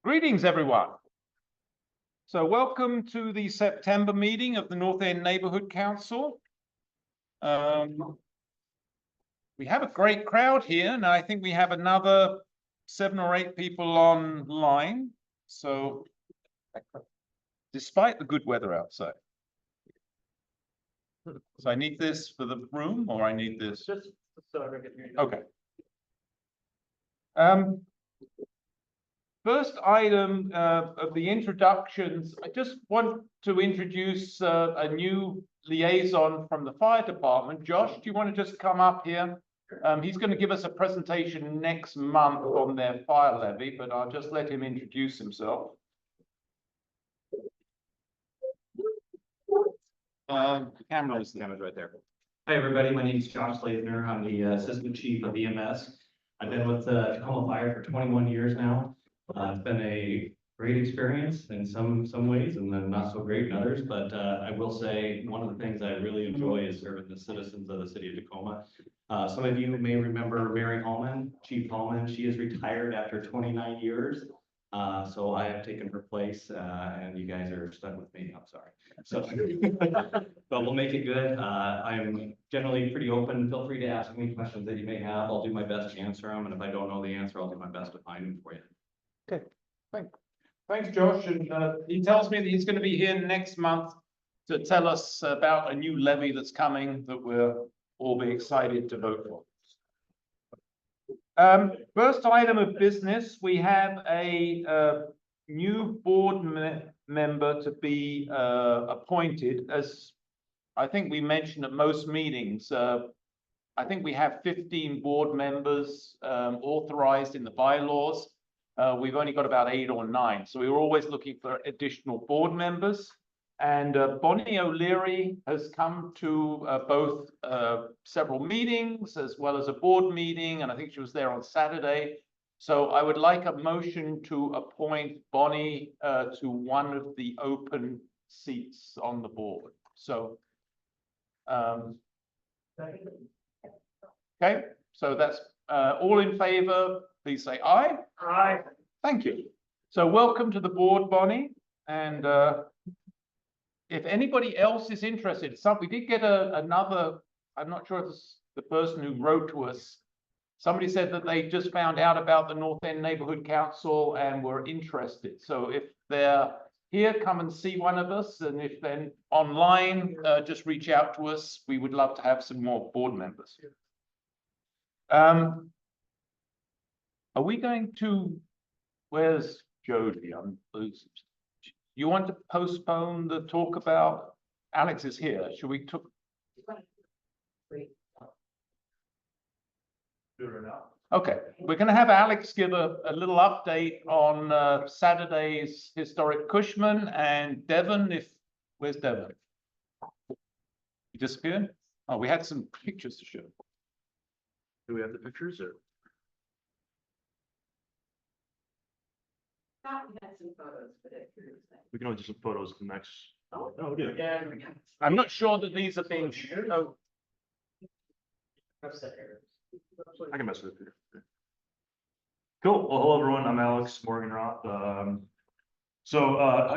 Greetings, everyone. So welcome to the September meeting of the North End Neighborhood Council. We have a great crowd here, and I think we have another 7 or 8 people online. So despite the good weather outside. So I need this for the room, or I need this? Just so I get you. Okay. First item of the introductions, I just want to introduce a new liaison from the fire department. Josh, do you want to just come up here? He's going to give us a presentation next month on their fire levy, but I'll just let him introduce himself. Camera's right there. Hi, everybody. My name is Josh Slavener. I'm the Assistant Chief of EMS. I've been with Tacoma Fire for 21 years now. It's been a great experience in some ways, and then not so great in others. But I will say one of the things I really enjoy is serving the citizens of the city of Tacoma. Some of you may remember Mary Hallman, Chief Hallman. She is retired after 29 years. So I have taken her place, and you guys are stuck with me. I'm sorry. So, but we'll make it good. I'm generally pretty open. Feel free to ask me questions that you may have. I'll do my best to answer them, and if I don't know the answer, I'll do my best to find them for you. Okay, thanks, Josh. And he tells me that he's going to be here next month to tell us about a new levy that's coming that we'll all be excited to vote for. First item of business, we have a new board member to be appointed. As I think we mentioned at most meetings, I think we have 15 board members authorized in the bylaws. We've only got about 8 or 9, so we were always looking for additional board members. And Bonnie O'Leary has come to both several meetings as well as a board meeting, and I think she was there on Saturday. So I would like a motion to appoint Bonnie to one of the open seats on the board. So, okay, so that's all in favor. Please say aye. Aye. Thank you. So welcome to the board, Bonnie. And if anybody else is interested, we did get another, I'm not sure if it's the person who wrote to us. Somebody said that they just found out about the North End Neighborhood Council and were interested. So if they're here, come and see one of us. And if they're online, just reach out to us. We would love to have some more board members. Are we going to, where's Jody? I'm losing. You want to postpone the talk about, Alex is here. Should we talk? Okay, we're going to have Alex give a little update on Saturday's historic Cushman, and Devon, where's Devon? He disappeared? Oh, we had some pictures to show. Do we have the pictures or? We had some photos, but We can only do some photos the next. Oh, yeah. yeah. I'm not sure that these are being shown. Oh. I can mess with it. Cool. Well, hello everyone. I'm Alex Morganroth. I'm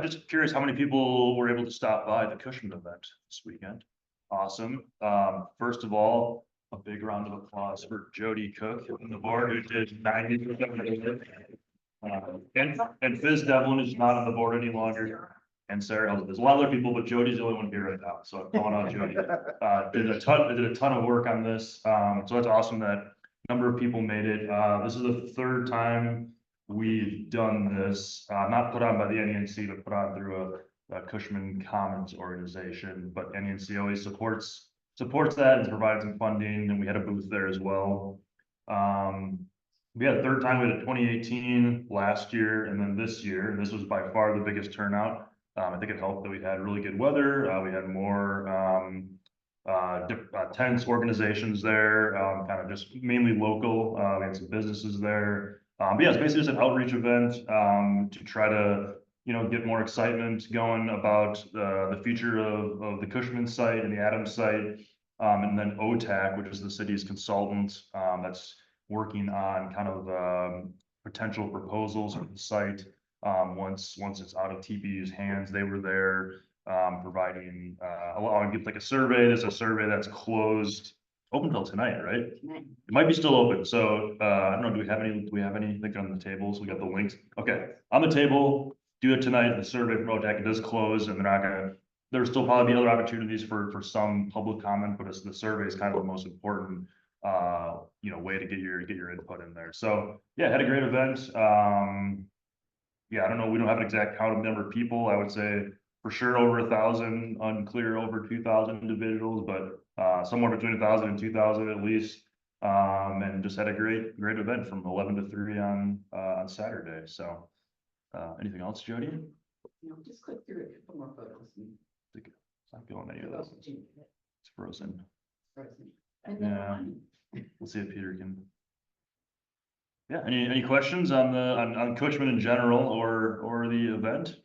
just curious how many people were able to stop by the Cushman event this weekend. Awesome. First of all, a big round of applause for Jody Cook on the board, who did 90% of the and Fizz Devlin is not on the board any longer. And Sarah, there's a lot of other people, but Jody's the only one here right now. So I'm calling out Jody. Did a ton of work on this. So that's awesome that a number of people made it. This is the 3rd time we've done this, not put on by the NENC, but put on through a Cushman Commons organization. But NENC always supports that and provides some funding, and we had a booth there as well. We had a 3rd time. We had a 2018 last year, and then this year, and this was by far the biggest turnout. I think it helped that we had really good weather. We had more tents, organizations there, kind of just mainly local. We had some businesses there. But yeah, it's basically just an outreach event to try to, get more excitement going about the future of the Cushman site and the Adams site, and then OTAC, which is the city's consultant that's working on kind of potential proposals for the site. once it's out of TPU's hands. They were there, providing, allowing like a survey. There's a survey that's closed, open till tonight, right? It might be still open. So, I don't know, do we have anything on the tables? We got the links. Okay, on the table, do it tonight. The survey from OTAC, it does close and they're not gonna, there's still probably be other opportunities for some public comment, but the survey is kind of the most important, way to get your input in there. So, yeah, had a great event. Yeah, I don't know, we don't have an exact count of number of people. I would say for sure over 1,000, unclear over 2,000 individuals, but somewhere between 1,000 and 2,000 at least. And just had a great event from 11 to 3 on Saturday. So, anything else, Jody? No, just click through a couple more photos. It's not going any of those. It's frozen. And then Yeah. one. We'll see if Peter can. Yeah, any questions on Cushman in general or the event?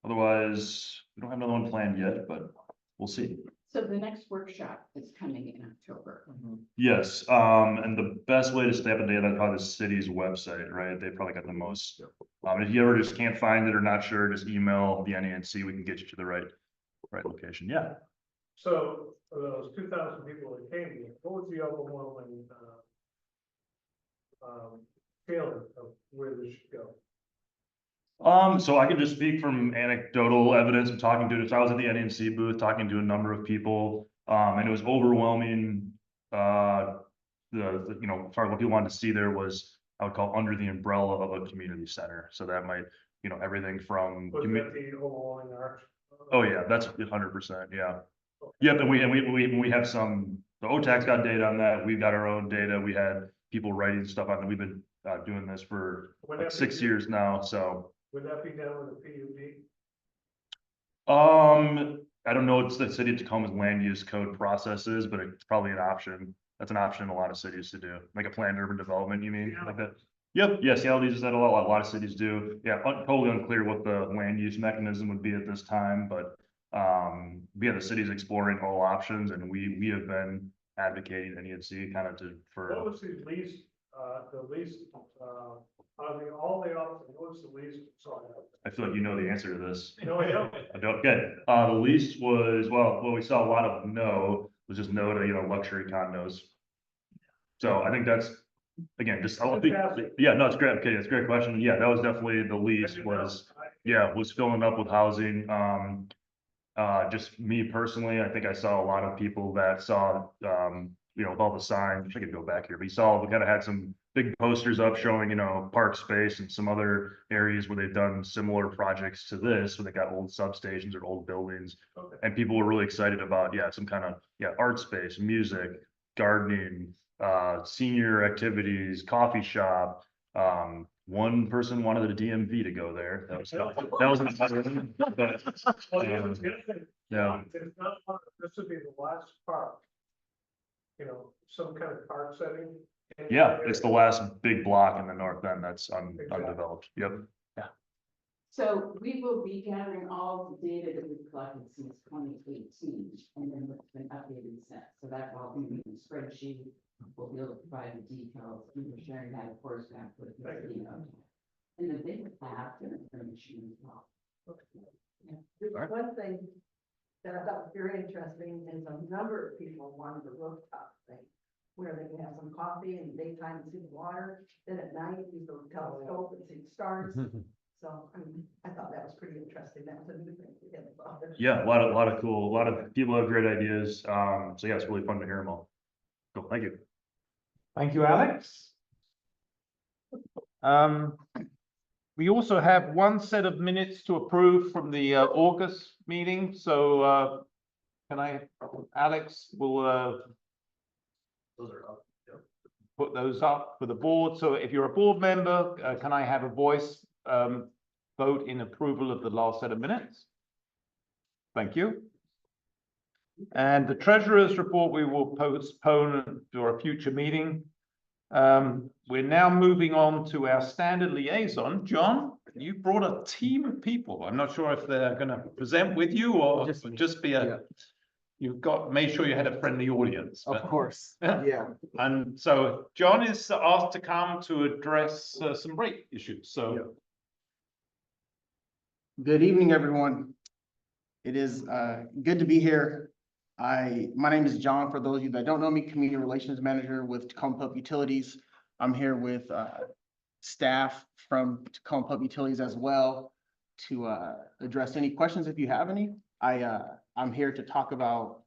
Otherwise, we don't have another one planned yet, but we'll see. So the next workshop is coming in October. Yes, and the best way to stay up to date on probably the city's website, right? They probably got the most. If you ever just can't find it or not sure, just email the NENC. We can get you to the right location. Yeah. So, for those 2,000 people that came here, what was the overwhelming, feeling of where this should go? So I can just speak from anecdotal evidence of talking to, so I was at the NENC booth, talking to a number of people, and it was overwhelming. As far as what people wanted to see there was, I would call under the umbrella of a community center. So that might, everything from. Was that the overwhelming arch? Oh, yeah, that's 100%, yeah. Yep, and we have some, the OTAC's got data on that, we've got our own data, we had people writing stuff on it, we've been doing this for like 6 years now, so. Would that be done with a PUD? I don't know what the city of Tacoma's land use code process is, but it's probably an option. That's an option in a lot of cities to do, like a planned urban development, you mean, like that? Yep, yes, Seattle uses that a lot of cities do. Yeah, totally unclear what the land use mechanism would be at this time, but yeah, the city's exploring all options, and we have been advocating NENC kind of What was the least, all the options, what was the least? Sorry. I feel like you know the answer to this. No, I don't. I don't get it. The least was, well, we saw a lot of no, was just no to, luxury condos. So I think that's, again, just, yeah, no, it's great. Okay, it's a great question. Yeah, that was definitely the least was filling up with housing. Just me personally, I think I saw a lot of people that saw, with all the signs, I could go back here, but we kind of had some big posters up showing, park space and some other areas where they've done similar projects to this, where they got old substations or old buildings. Okay. And people were really excited about, some kind of, art space, music, gardening, senior activities, coffee shop. One person wanted the DMV to go there. That was yeah. It's not, this would be the last park. Some kind of park setting. Yeah, it's the last big block in the north end that's undeveloped. Yep. So we will be gathering all the data that we've collected since 2018, and then what's been updated since. So that's all going to be in the spreadsheet. We'll be able to provide the details. We were sharing that, of course, with the city. And then they would have their information as well. There's one thing that I thought was very interesting is a number of people wanted the rooftop thing, where they can have some coffee in the daytime and see the water, then at night use the telescope and see the stars. So I thought that was pretty interesting. That was a new thing to get involved in. Yeah, a lot of cool, a lot of people have great ideas. So yeah, it's really fun to hear them all. Cool, thank you. Thank you, Alex. We also have one set of minutes to approve from the August meeting, so Alex will Those are up. Yep. put those up for the board. So if you're a board member, can I have a voice vote in approval of the last set of minutes? Thank you. And the treasurer's report, we will postpone to a future meeting. We're now moving on to our standard liaison. John, you brought a team of people. I'm not sure if they're going to present with you or just be a. made sure you had a friendly audience. Of but- course, yeah. And so John is asked to come to address some rate issues, so. Good evening, everyone. It is good to be here. My name is John, for those of you that don't know me, Community Relations Manager with Tacoma Public Utilities. I'm here with staff from Tacoma Public Utilities as well to address any questions if you have any. I'm here to talk about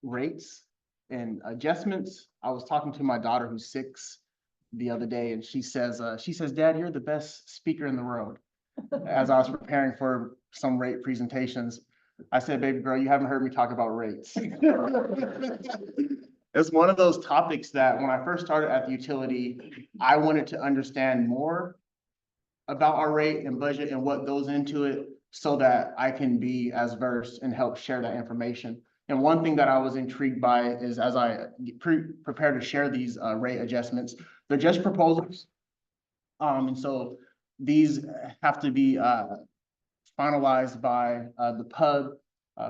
rates and adjustments. I was talking to my daughter who's 6 the other day, and she says, Dad, you're the best speaker in the road. As I was preparing for some rate presentations, I said, baby girl, you haven't heard me talk about rates. It's one of those topics that when I first started at the utility, I wanted to understand more about our rate and budget and what goes into it so that I can be as versed and help share that information. And one thing that I was intrigued by is as I prepare to share these rate adjustments, they're just proposals. And so these have to be finalized by the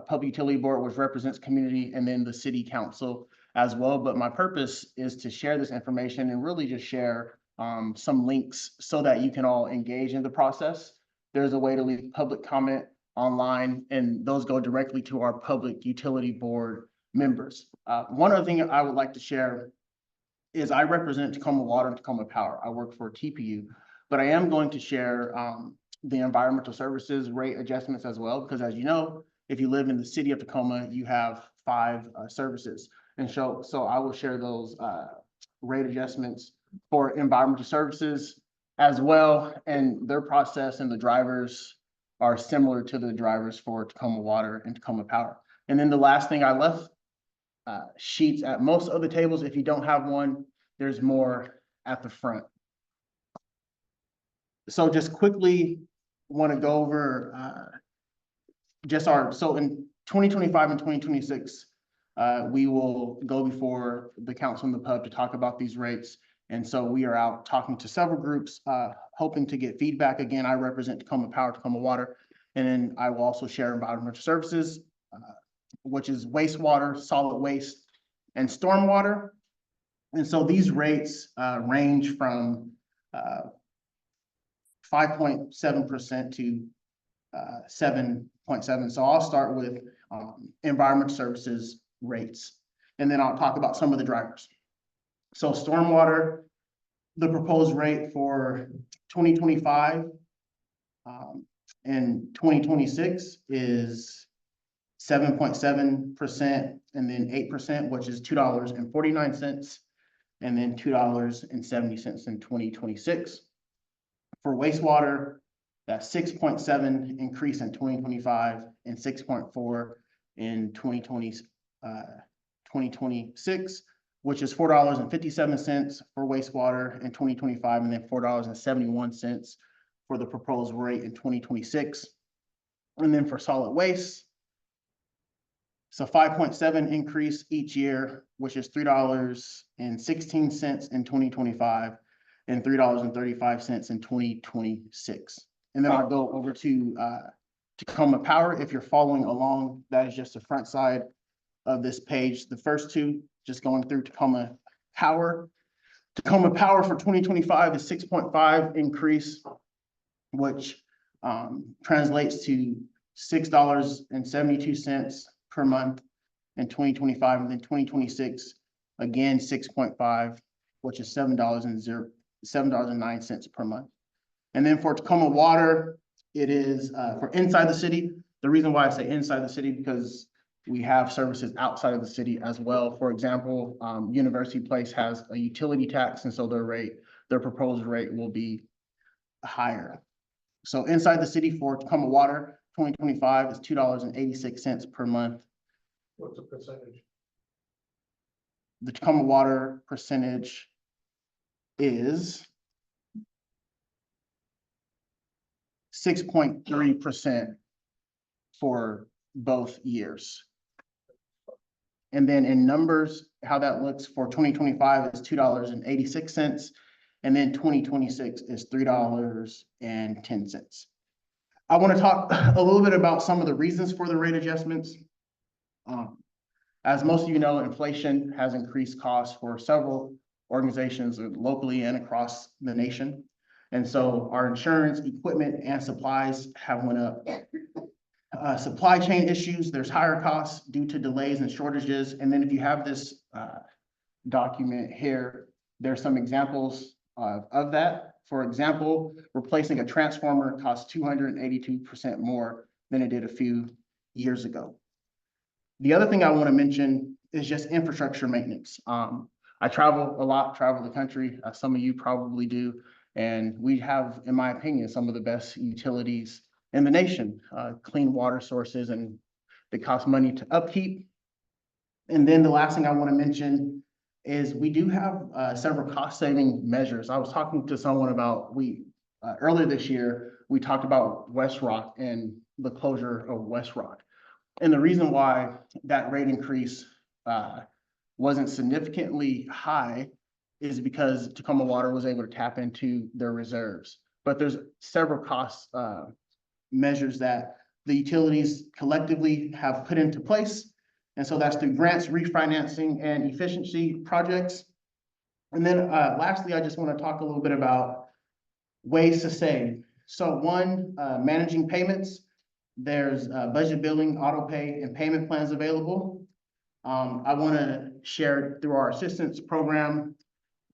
Public Utility Board, which represents community, and then the city council as well. But my purpose is to share this information and really just share some links so that you can all engage in the process. There's a way to leave public comment online, and those go directly to our Public Utility Board members. One other thing I would like to share is I represent Tacoma Water and Tacoma Power. I work for TPU, but I am going to share the environmental services rate adjustments as well, because as you know, if you live in the city of Tacoma, you have 5 services. And so I will share those rate adjustments for environmental services as well. And their process and the drivers are similar to the drivers for Tacoma Water and Tacoma Power. And then the last thing, I left sheets at most of the tables. If you don't have one, there's more at the front. So just quickly want to go over so in 2025 and 2026, we will go before the council and the pub to talk about these rates. And so we are out talking to several groups, hoping to get feedback. Again, I represent Tacoma Power, Tacoma Water, and then I will also share environmental services, which is wastewater, solid waste, and stormwater. And so these rates range from 5.7% to 7.7. So I'll start with environmental services rates, and then I'll talk about some of the drivers. So stormwater, the proposed rate for 2025 and 2026 is 7.7% and then 8%, which is $2.49, and then $2.70 in 2026. For wastewater, that's 6.7 increase in 2025 and 6.4 in 2026, which is $4.57 for wastewater in 2025, and then $4.71 for the proposed rate in 2026. And then for solid waste, so 5.7 increase each year, which is $3.16 in 2025 and $3.35 in 2026. And then I'll go over to Tacoma Power. If you're following along, that is just the front side of this page. The first two, just going through Tacoma Power. Tacoma Power for 2025 is 6.5 increase, which translates to $6.72 per month in 2025, and then 2026, again, 6.5, which is $7.09 per month. And then for Tacoma Water, it is for inside the city. The reason why I say inside the city, because we have services outside of the city as well. For example, University Place has a utility tax, and so their proposed rate will be higher. So inside the city for Tacoma Water, 2025 is $2.86 per month. What's the percentage? The Tacoma Water percentage is 6.3% for both years. And then in numbers, how that looks for 2025 is $2.86, and then 2026 is $3.10. I want to talk a little bit about some of the reasons for the rate adjustments. As most of you know, inflation has increased costs for several organizations locally and across the nation. And so our insurance, equipment, and supplies have went up. Supply chain issues, there's higher costs due to delays and shortages. And then if you have this document here, there's some examples of that. For example, replacing a transformer costs 282% more than it did a few years ago. The other thing I want to mention is just infrastructure maintenance. I travel a lot, travel the country, some of you probably do, and we have, in my opinion, some of the best utilities in the nation, clean water sources, and they cost money to upkeep. And then the last thing I want to mention is we do have several cost-saving measures. I was talking to someone about, earlier this year, we talked about West Rock and the closure of West Rock. And the reason why that rate increase wasn't significantly high is because Tacoma Water was able to tap into their reserves. But there's several cost measures that the utilities collectively have put into place. And so that's through grants, refinancing, and efficiency projects. And then lastly, I just want to talk a little bit about ways to save. So one, managing payments. There's budget billing, auto pay, and payment plans available. I want to share through our assistance program,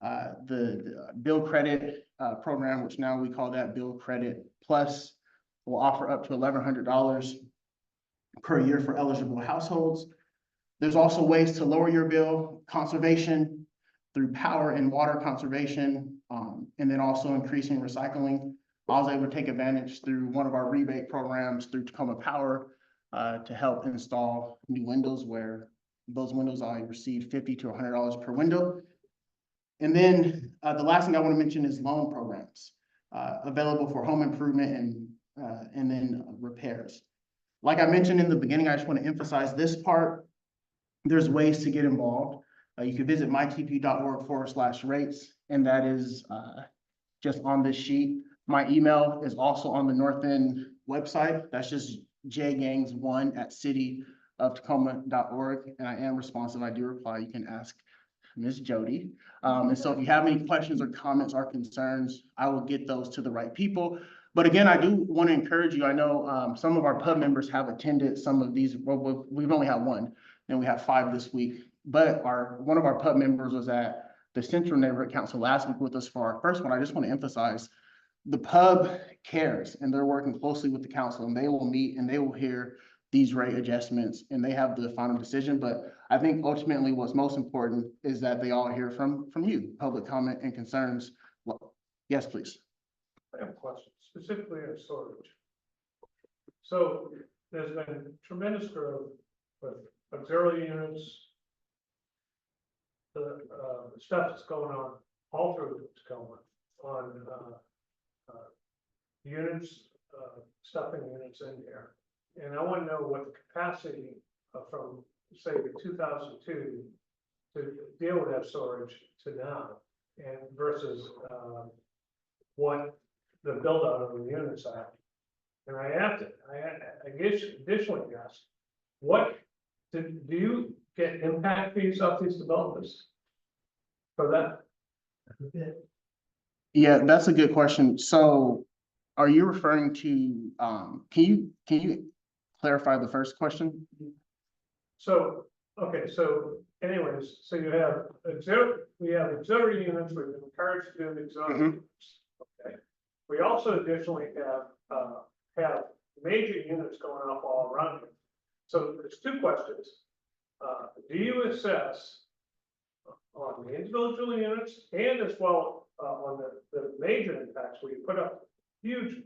the bill credit program, which now we call that Bill Credit Plus, will offer up to $1,100 per year for eligible households. There's also ways to lower your bill, conservation through power and water conservation, and then also increasing recycling. I was able to take advantage through one of our rebate programs through Tacoma Power to help install new windows, where those windows I received $50 to $100 per window. And then the last thing I want to mention is loan programs available for home improvement and then repairs. Like I mentioned in the beginning, I just want to emphasize this part. There's ways to get involved. You can visit mytp.org/rates, and that is just on this sheet. My email is also on the North End website. That's just jgangs1@cityoftacoma.org, and I am responsive. I do reply. You can ask Ms. Jody. And so if you have any questions or comments or concerns, I will get those to the right people. But again, I do want to encourage you. I know some of our pub members have attended some of these. Well, we've only had one, and we have 5 this week. But one of our pub members was at the Central Neighborhood Council last week with us for our first one. I just want to emphasize the pub cares, and they're working closely with the council, and they will meet and they will hear these rate adjustments, and they have the final decision. But I think ultimately what's most important is that they all hear from you, public comment and concerns. Well, yes, please. I have a question, specifically on storage. So there's been tremendous growth with auxiliary units, the stuff that's going on all through Tacoma on units, stuffing units in here. And I want to know what the capacity from, say, 2002 to deal with that storage to now, and versus what the build out of the units are. And I guess additionally ask, what do you get impact fees off these developers for that? Yeah, that's a good question. So are you referring to, can you clarify the first question? So, okay, so anyways, so you have auxiliary units, we've been encouraged to do auxiliary units. Okay. We also additionally have major units going up all around it. So there's 2 questions. Do you assess on the individual units and as well on the major impacts where you put up huge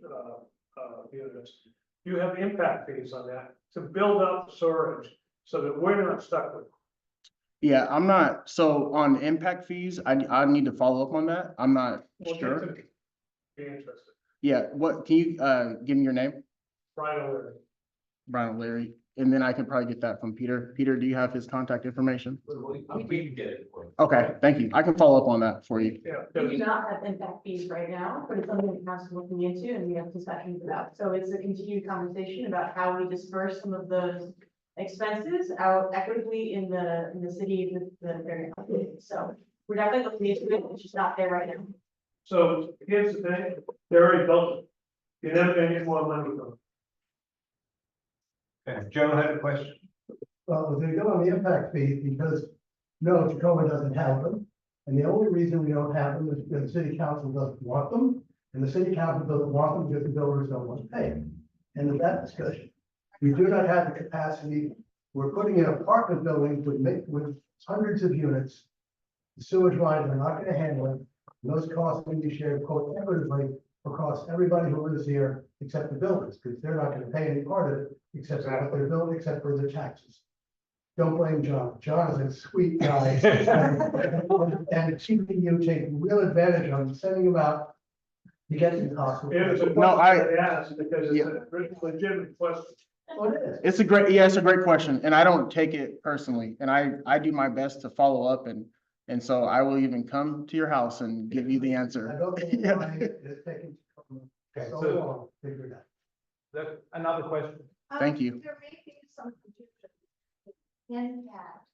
units? You have impact fees on that to build up storage so that we're not stuck with. Yeah, I'm not, so on impact fees, I need to follow up on that. I'm not sure. Be interested. Yeah, what, can you give me your name? Brian O'Leary. Brian O'Leary, and then I can probably get that from Peter. Peter, do you have his contact information? We can get it for you. Okay, thank you. I can follow up on that for you. Yeah. We do not have impact fees right now, but it's something the council is looking into and we have discussions about. So it's a continued conversation about how we disperse some of those expenses out equitably in the city with the very, so we're definitely looking into it, it's just not there right now. So here's the thing, they already built it. You're never gonna get more money from them. Okay, Joe had a question. Well, they go on the impact fees because, no, Tacoma doesn't have them. And the only reason we don't have them is because the city council doesn't want them. And the city council doesn't want them because the builders don't want to pay them. End of that discussion. We do not have the capacity. We're putting in apartment buildings with hundreds of units. The sewage lines are not gonna handle it. And those costs can be shared quote equitably across everybody who lives here except the builders, because they're not gonna pay any part of it except for what they're building, except for their taxes. Don't blame John. John is a sweet guy. And keeping you taking real advantage of him, sending him out to get the cost. It was a question No, I asked because it's a legitimate question. Oh, it is. It's a great question, and I don't take it personally, and I do my best to follow up, and so I will even come to your house and give you the I answer. don't know why it's taking so long to figure it out. Another question. Thank you. There may be some confusion. Impact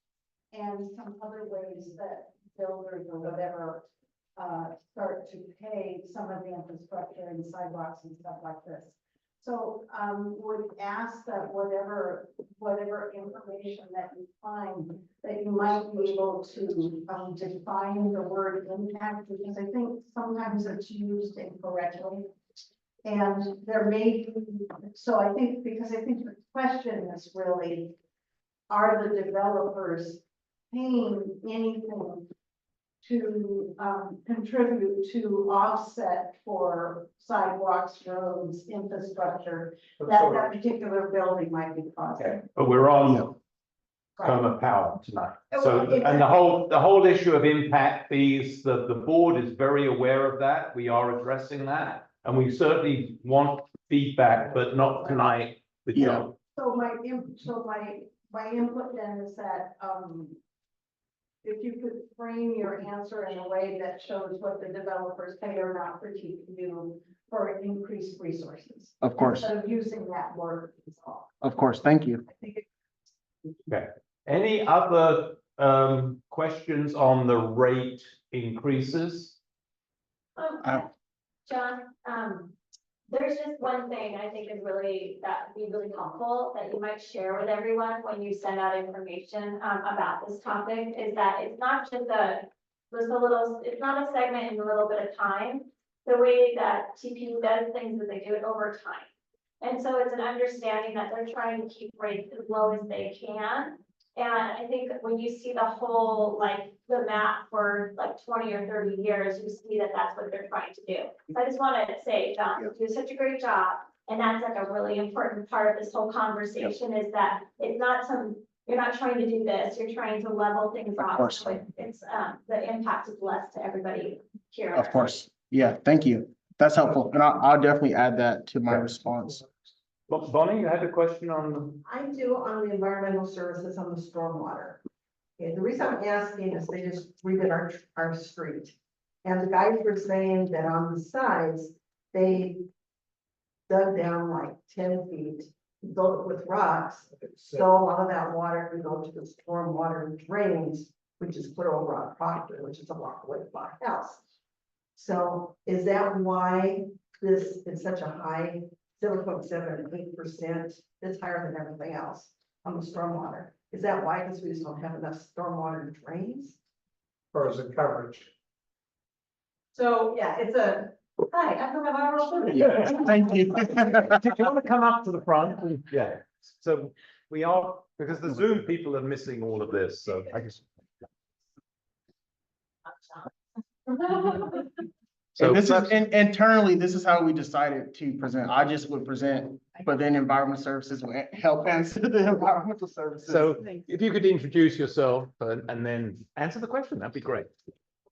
and some other ways that builders or whatever start to pay some of the infrastructure and sidewalks and stuff like this. So would ask that whatever information that you find, that you might be able to define the word impact, because I think sometimes it's used incorrectly. And there may be, so I think the question is really, are the developers paying anything to contribute to offset for sidewalks, roads, infrastructure that that particular building might be costing? But we're on Right. Tacoma Power tonight. Oh, So, well, and the whole issue of impact fees, the board is very aware of that. We are addressing that. And we certainly want feedback, but not tonight with Yeah. John. So my input then is that, if you could frame your answer in a way that shows what the developers pay or not for TPU for increased resources. Of course, Instead of using that word. Is all. of course. Thank you. I think Okay. Any other questions on the rate increases? John, there's just one thing I think is really, that would be really helpful that you might share with everyone when you send out information, about this topic, is that it's not just it's not a segment in a little bit of time. The way that TPU does things is they do it over time. And so it's an understanding that they're trying to keep rates as low as they can. And I think when you see the whole, like, the map for like 20 or 30 years, you see that that's what they're trying to do. So I just want to say, John, you do such a great job. And that's like a really important part of this whole conversation, is that it's not you're not trying to do this, you're trying to level things off. course. So it's, the impact is less to everybody here. Of course. Yeah, thank you. That's helpful. And I'll definitely add that to my response. Bonnie, you had a question on I do on the environmental services on the stormwater. Okay, the reason I'm asking is they just redid our street. And the guys were saying that on the sides, they dug down like 10 feet, built it with rocks. So a lot of that water can go to the stormwater drains, which is put over on Proctor, which is a block away from our house. So is that why this is such a high 0.78%? It's higher than everything else on the stormwater. Is that why? Because we just don't have enough stormwater drains? Or is it coverage? So, yeah, it's hi, I'm from Environmental. Yeah, thank you. Do you want to come up to the front? Yeah, so we are, because the Zoom people are missing all of this, so I guess. And this is, internally, this is how we decided to present. I just would present, but then environmental services will help answer the environmental services. So if you could introduce yourself and then answer the question, that'd be great.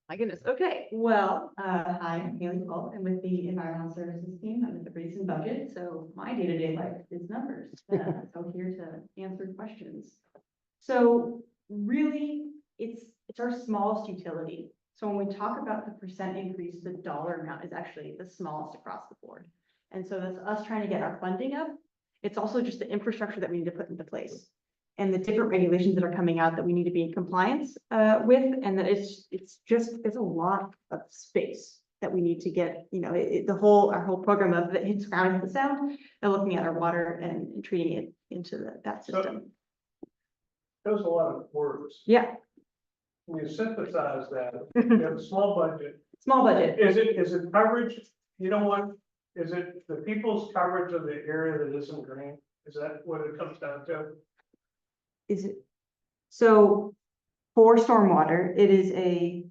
My goodness, okay, well, hi, I'm Haley Paul, I'm with the Environmental Services team, I'm with the Race and Budget, so my day-to-day life is numbers. So here to answer questions. So really, it's our smallest utility. So when we talk about the percent increase, the dollar amount is actually the smallest across the board. And so that's us trying to get our funding up. It's also just the infrastructure that we need to put into place. and the different regulations that are coming out that we need to be in compliance with, and that it's a lot of space that we need to get, our whole program of it hits ground into the sound, and looking at our water and treating it into that system. There's a lot of words. Yeah, When you synthesize that, you have a small budget. small budget. Is it coverage? You know what? Is it the people's coverage of the area that isn't green? Is that what it comes down to? Is it, so for stormwater, it is a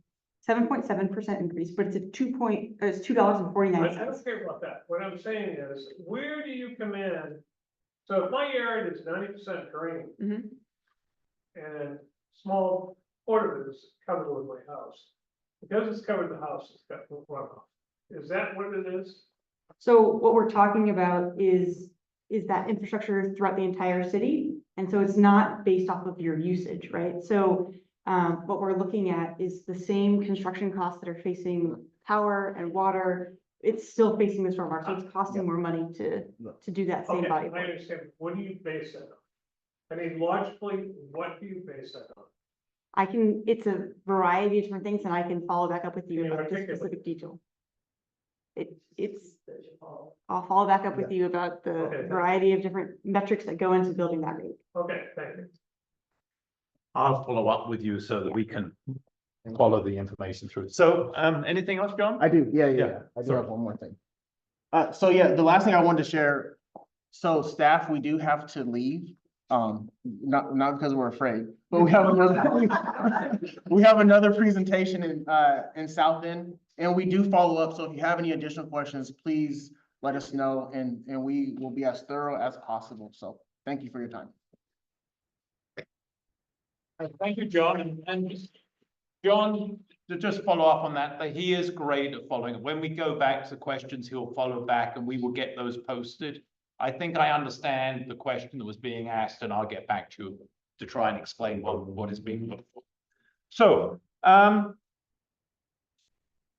7.7% increase, but it's it's $2.49. I don't care about that. What I'm saying is, where do you come in? So if my yard is 90% green Mhm. and small part of it is covered with my house, because it's covered the house, it's got runoff. Is that what it is? So what we're talking about is that infrastructure throughout the entire city. And so it's not based off of your usage, right? So what we're looking at is the same construction costs that are facing power and water. It's still facing the stormwater, so it's costing more money to do that same Okay, body I of work. understand. What do you base that on? I mean, logically, what do you base that on? It's a variety of different things, and I can follow back up with you Can you about the articulate? specific detail. I'll follow back up with you about the Okay. variety of different metrics that go into building that rate. Okay, thank you. I'll follow up with you so that we can follow the information through. So, anything else, John? I do, yeah. I do sorry. have one more thing. So yeah, the last thing I wanted to share, so staff, we do have to leave. Not because we're afraid, but we have another presentation in South End, and we do follow up. So if you have any additional questions, please let us know, and we will be as thorough as possible. So thank you for your time. Thank you, John, and John, to just follow up on that, he is great at following. When we go back to questions, he'll follow back and we will get those posted. I think I understand the question that was being asked, and I'll get back to you to try and explain what is being looked for. So,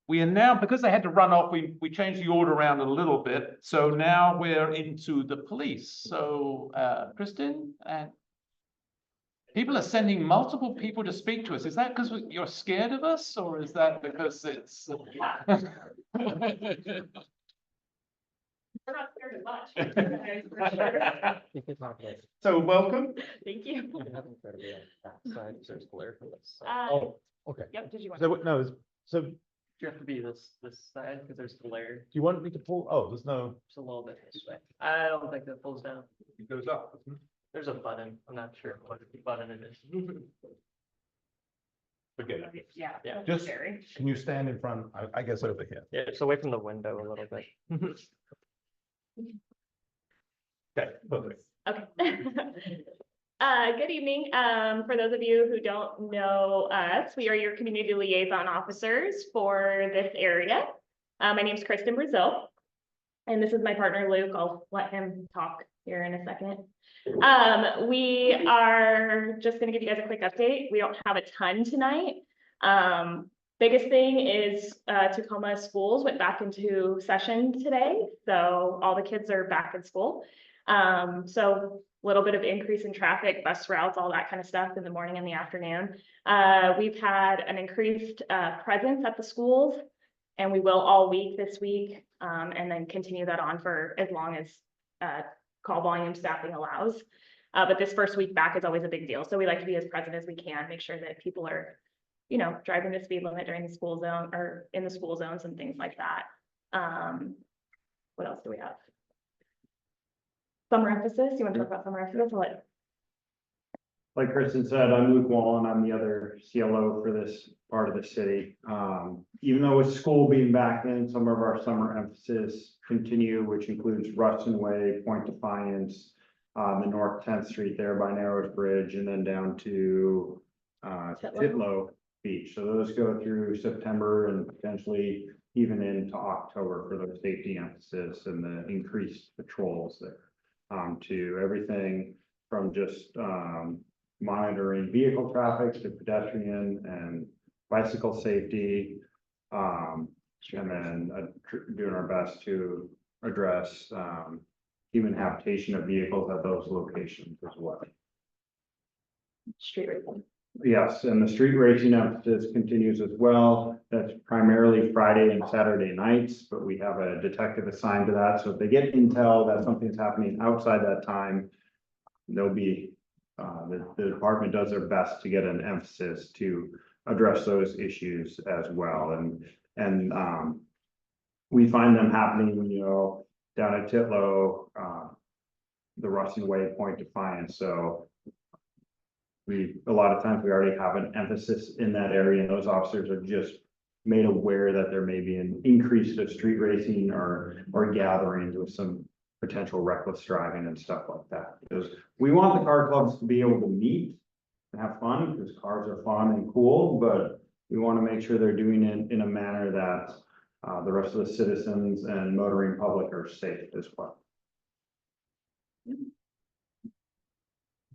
we are now, because they had to run off, we changed the order around a little bit. So now we're into the police. So, Kristen, and people are sending multiple people to speak to us. Is that because you're scared of us, or is that because it's? We're not scared of much. So welcome. Thank you. Oh, okay. Yep, did you want? So, no, so do You have to be this side because there's glare. you want me to pull? Oh, there's no, Just a little bit this way. I don't think that pulls down. it goes up. Doesn't it? There's a button. I'm not sure what button it is. Forget it. Yeah. Yeah. Just, can you stand in front, I guess over here? Yeah, it's away from the window a little bit. Okay, perfect. Okay. Good evening. For those of you who don't know us, we are your community liaison officers for this area. My name is Kristen Brazil, and this is my partner Luke. I'll let him talk here in a second. We are just going to give you guys a quick update. We don't have a ton tonight. Biggest thing is Tacoma schools went back into session today, so all the kids are back in school. So a little bit of increase in traffic, bus routes, all that kind of stuff in the morning and the afternoon. We've had an increased presence at the schools, and we will all week this week, and then continue that on for as long as call volume staffing allows. But this first week back is always a big deal, so we like to be as present as we can, make sure that people are, you know, driving the speed limit during the school zone or in the school zones and things like that. What else do we have? Summer emphasis. You want to talk about summer emphasis? Like Kristen said, I'm Luke Wallen. I'm the other CLO for this part of the city. Even though with school being back in, some of our summer emphasis continue, which includes Ruston Way, Point Defiance, the North 10th Street there by Narrows Bridge, and then down to Titlow Beach. So those go through September and potentially even into October for the safety emphasis and the increased patrols there. To everything from just monitoring vehicle traffic to pedestrian and bicycle safety. And then doing our best to address human habitation of vehicles at those locations as well. street racing. Yes, and the street racing emphasis continues as well. That's primarily Friday and Saturday nights, but we have a detective assigned to that. So if they get intel that something's happening outside that time, they'll be, the department does their best to get an emphasis to address those issues as well. And we find them happening, you know, down at Titlow, the Ruston Way, Point Defiance. So a lot of times we already have an emphasis in that area, and those officers are just made aware that there may be an increase of street racing or gatherings with some potential reckless driving and stuff like that. Because we want the car clubs to be able to meet and have fun, because cars are fun and cool, but we want to make sure they're doing it in a manner that the rest of the citizens and motoring public are safe as well.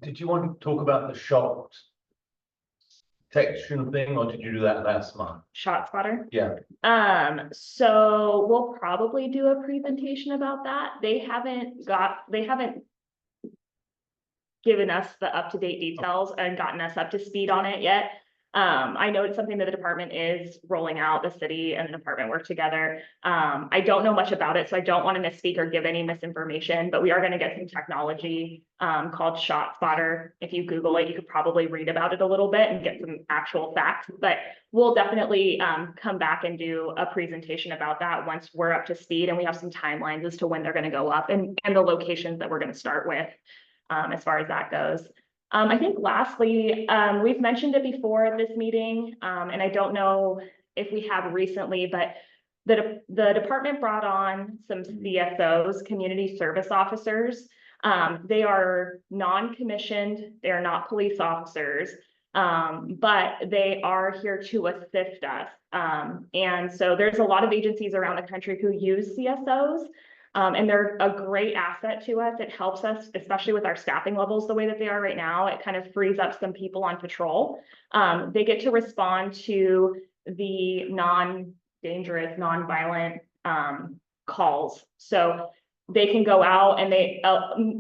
Did you want to talk about the shot detection thing, or did you do that last month? Shot spotter. Yeah. So we'll probably do a presentation about that. They haven't given us the up-to-date details and gotten us up to speed on it yet. I know it's something that the department is rolling out, the city and the department work together. I don't know much about it, so I don't want to misspeak or give any misinformation, but we are going to get some technology called Shot Spotter. If you Google it, you could probably read about it a little bit and get some actual facts, but we'll definitely come back and do a presentation about that once we're up to speed and we have some timelines as to when they're going to go up and the locations that we're going to start with as far as that goes. I think lastly, we've mentioned it before at this meeting, and I don't know if we have recently, but the department brought on some CSOs, community service officers. They are non-commissioned, they are not police officers, but they are here to assist us. And so there's a lot of agencies around the country who use CSOs. And they're a great asset to us. It helps us, especially with our staffing levels the way that they are right now. It kind of frees up some people on patrol. They get to respond to the non-dangerous, non-violent calls. So they can go out and they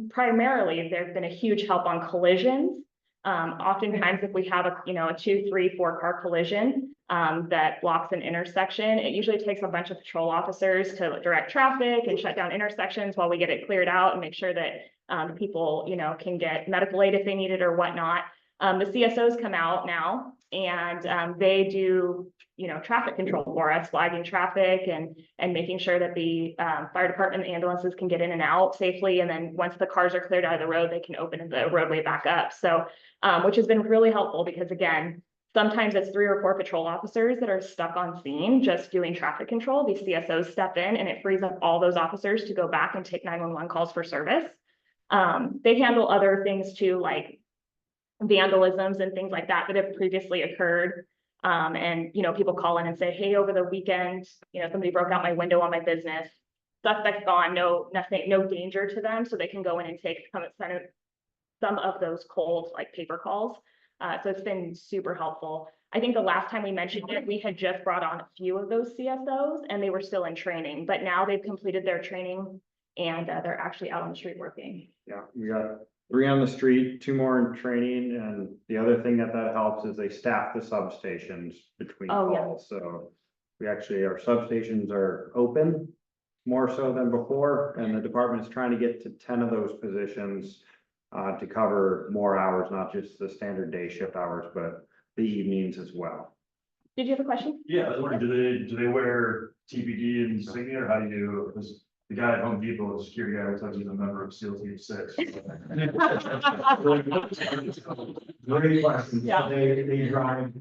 primarily, there's been a huge help on collisions. Oftentimes if we have a 2, 3, 4 car collision that blocks an intersection, it usually takes a bunch of patrol officers to direct traffic and shut down intersections while we get it cleared out and make sure that people, can get medical aid if they need it or whatnot. The CSOs come out now and they do, traffic control for us, flagging traffic and making sure that the fire department and ambulances can get in and out safely. And then once the cars are cleared out of the road, they can open the roadway back up. So, which has been really helpful because again, sometimes it's 3 or 4 patrol officers that are stuck on scene just doing traffic control. These CSOs step in and it frees up all those officers to go back and take 911 calls for service. They handle other things too, like vandalisms and things like that have previously occurred. And, people call in and say, hey, over the weekend, somebody broke out my window on my business. Suspect's gone, no danger to them. So they can go in and take some of those cold, like paper calls. So it's been super helpful. I think the last time we mentioned it, we had just brought on a few of those CSOs and they were still in training, but now they've completed their training and they're actually out on the street working. Yeah, we got 3 on the street, 2 more in training, and the other thing that helps is they staff the substations between calls. Yeah. So our substations are open more so than before, and the department is trying to get to 10 of those positions to cover more hours, not just the standard day shift hours, but the evenings as well. Did you have a question? Yeah, I was wondering, do they wear TPD and insignia, or how do you, because the guy at Home Depot, the security guy, will tell you he's a member of SEAL Team 6. Great question. Yeah. They drive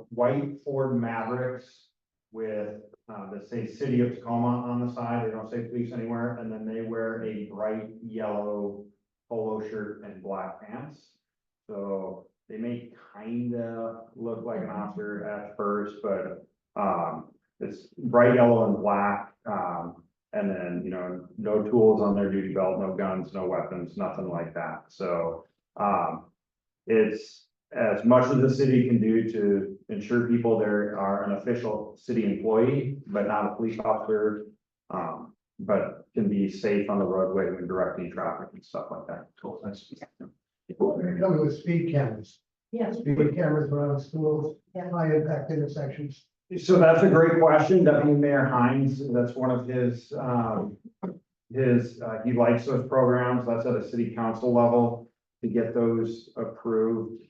white Ford Mavericks with that say City of Tacoma on the side. They don't say police anywhere, and then they wear a bright yellow polo shirt and black pants. So they may kind of look like an officer at first, but it's bright yellow and black. And then, no tools on their duty belt, no guns, no weapons, nothing like that. So it's as much as the city can do to ensure people there are an official city employee, but not a police officer, but can be safe on the roadway when directing traffic and stuff like that. Cool, thanks. We're coming with speed cameras. Yes. Speed cameras around schools, Yeah. high impact intersections. So that's a great question. Deputy Mayor Hines, that's one of his, he likes those programs. That's at a city council level to get those approved.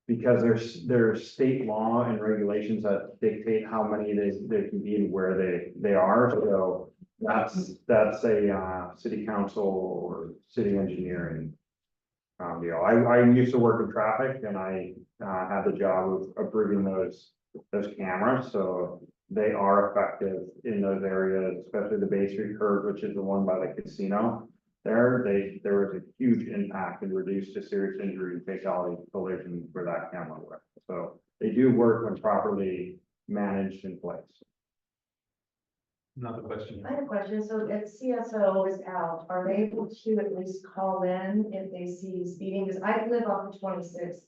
Because there's state law and regulations that dictate how many they can be and where they are. So that's a, city council or city engineering deal. I used to work in traffic and I, had the job of approving those cameras, so they are effective in those areas, especially the Bay Street curve, which is the one by the casino. There was a huge impact and reduced to serious injury and fatality collision for that camera work. So they do work when properly managed in place. Another question. I have a question. So if CSO is out, are they able to at least call in if they see speeding? Because I live off the 26th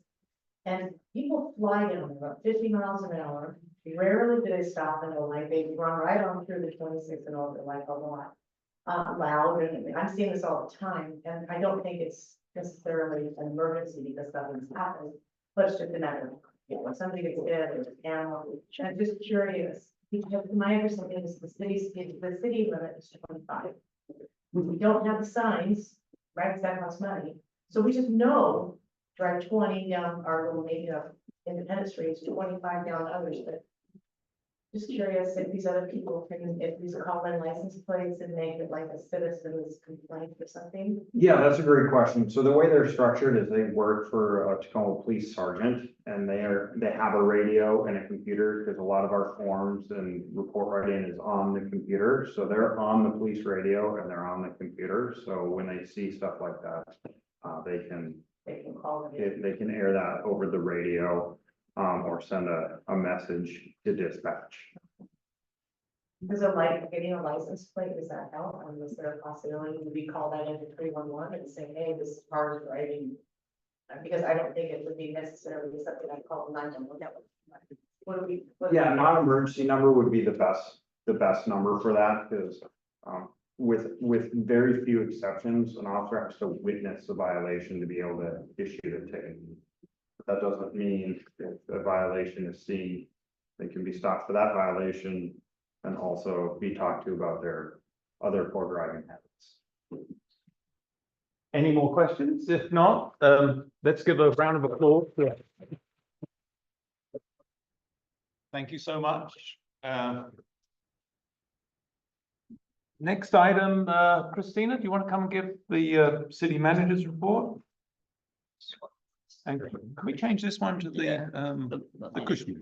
and people fly down there about 50 miles an hour. Rarely do they stop and go like they run right on through the 26th and over like a lot. Loud, and I'm seeing this all the time, and I don't think it's necessarily an emergency because something's happened, but it's just a matter of, when somebody gets hit or an animal, I'm just curious, because my understanding is the city limit is 25. We don't have the signs, right, because that costs money, so we just know, drive 20 down our little, maybe, Independence Street, 25 down others, but just curious if these other people can, if these call in license plates and make it like a citizen's complaint or something. Yeah, that's a great question. So the way they're structured is they work for a Tacoma Police Sergeant, and they have a radio and a computer, because a lot of our forms and report writing is on the computer. So they're on the police radio and they're on the computer. So when they see stuff like that, they can call it. they can air that over the radio, or send a message to dispatch. Because of like getting a license plate, does that help? And is there a possibility to be called that into 311 and say, hey, this car is driving? Because I don't think it would be necessarily something I call 911. What do we? Yeah, non-emergency number would be the best number for that, because with very few exceptions, an officer has to witness a violation to be able to issue the ticket. But that doesn't mean if a violation is seen, they can be stopped for that violation and also be talked to about their other poor driving habits. Any more questions? If not, let's give a round of applause. Thank you so much. Next item, Christina, do you want to come and give the city manager's report? And can we change this one to the cushion?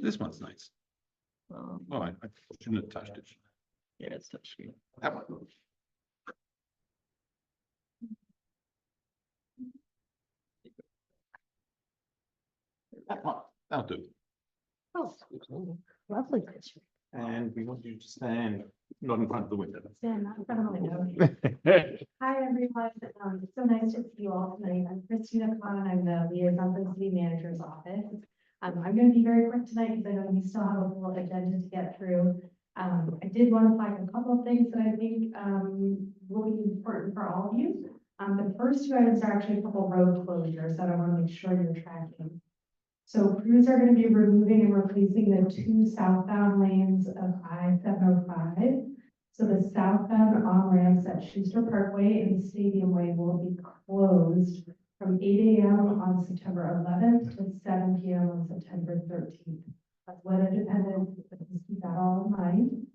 This one's nice. Oh, I shouldn't have touched it. Yeah, it's touchscreen. That one. That one, that'll do. Oh, lovely picture. And we want you to stand not in front of the window. Stand not in front of the window. Hi, everyone. It's so nice to see you all tonight. I'm Christina Khan. I'm the liaison for the city manager's office. I'm going to be very quick tonight because I know we still have a full agenda to get through. I did want to flag a couple of things that I think will be important for all of you. The first two items are actually a couple road closures that I want to make sure you're tracking. So crews are going to be removing and replacing the two southbound lanes of I-705. So the southbound on-ramps at Schuster Parkway and Stadium Way will be closed from 8 a.m. on September 11th to 7 p.m. on September 13th. That's weather dependent, but just keep that all in mind.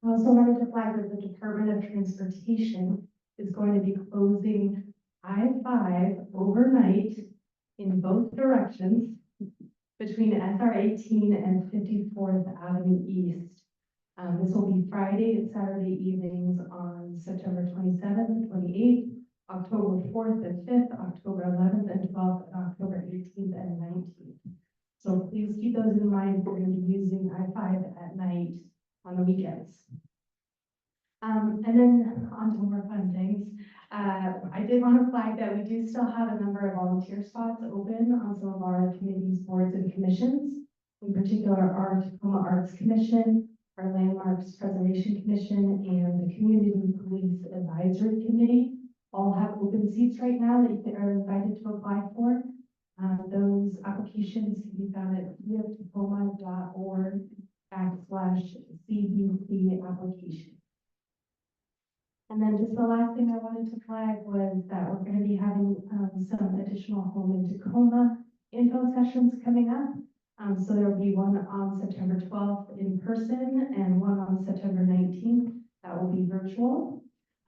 I also wanted to flag that the Department of Transportation is going to be closing I-5 overnight in both directions between SR 18 and 54th Avenue East. This will be Friday and Saturday evenings on September 27th, 28th, October 4th and 5th, October 11th and 12th, and October 18th and 19th. So please keep those in mind if you're going to be using I-5 at night on the weekends. And then on to more fun things. I did want to flag that we do still have a number of volunteer spots open on some of our committees, boards, and commissions. In particular, our Tacoma Arts Commission, our Landmarks Preservation Commission, and the Community Police Advisory Committee all have open seats right now that you are invited to apply for. Those applications can be found at uftacoma.org/CBC application. And then just the last thing I wanted to flag was that we're going to be having some additional home in Tacoma info sessions coming up. So there will be one on September 12th in person and one on September 19th that will be virtual.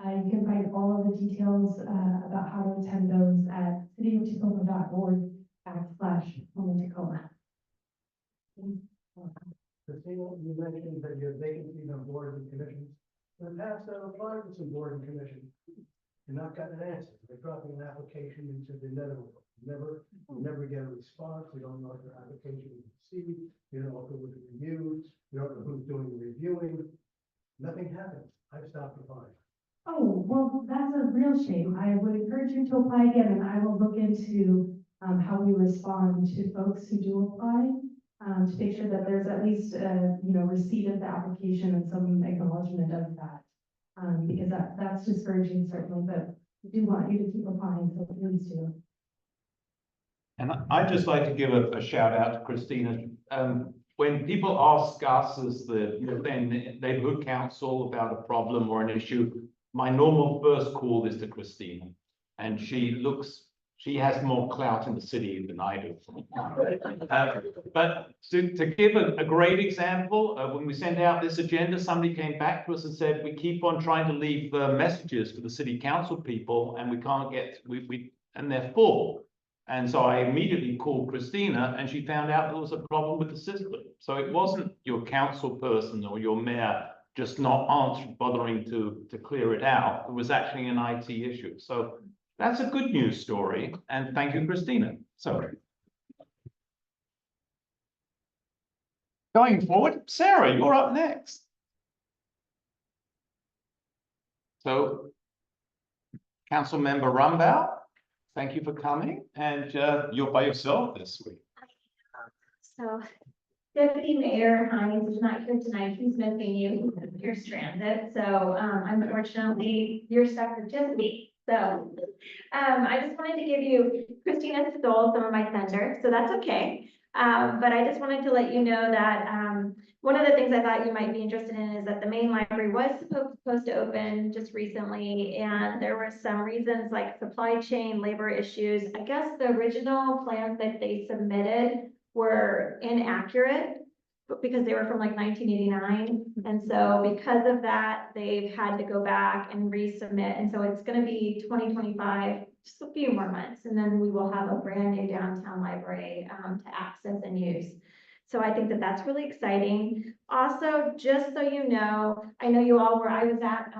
You can find all of the details about how to attend those at cityoftacoma.org/home in Tacoma. Christina, you mentioned that you have vacancies on boards and commissions. In the past, I've applied to some board and commission and not gotten an answer. They're dropping an application into the nether. Never get a response. You don't know if your application was received. You don't know if it was reviewed. You don't know who's doing the reviewing. Nothing happens. I've stopped applying. Oh, well, that's a real shame. I would encourage you to apply again, and I will look into how we respond to folks who do apply, to make sure that there's at least, receipt of the application and some acknowledgement of that. Because that's discouraging certainly, but we do want you to keep applying, so please do. And I'd just like to give a shout out to Christina. When people ask us as the neighborhood council about a problem or an issue, my normal first call is to Christina. And she has more clout in the city than I do. But to give a great example, when we sent out this agenda, somebody came back to us and said, we keep on trying to leave messages for the city council people and we can't get, and they're full. And so I immediately called Christina and she found out there was a problem with the system. So it wasn't your council person or your mayor just not bothering to clear it out. It was actually an IT issue. So that's a good news story. And thank you, Christina. So going forward, Sarah, you're up next. So Councilmember Rumbau, thank you for coming, and you're by yourself this week. So Deputy Mayor Hines is not here tonight. He's missing you. You're stranded. So unfortunately, you're stuck with just me. So I just wanted to give you, Christina stole some of my thunder, so that's okay. But I just wanted to let you know that one of the things I thought you might be interested in is that the main library was supposed to open just recently, and there were some reasons like supply chain, labor issues. I guess the original plans that they submitted were inaccurate because they were from like 1989. And so because of that, they've had to go back and resubmit. And so it's going to be 2025, just a few more months. And then we will have a brand new downtown library to access and use. So I think that that's really exciting. Also, just so you know, I know you all were, I was at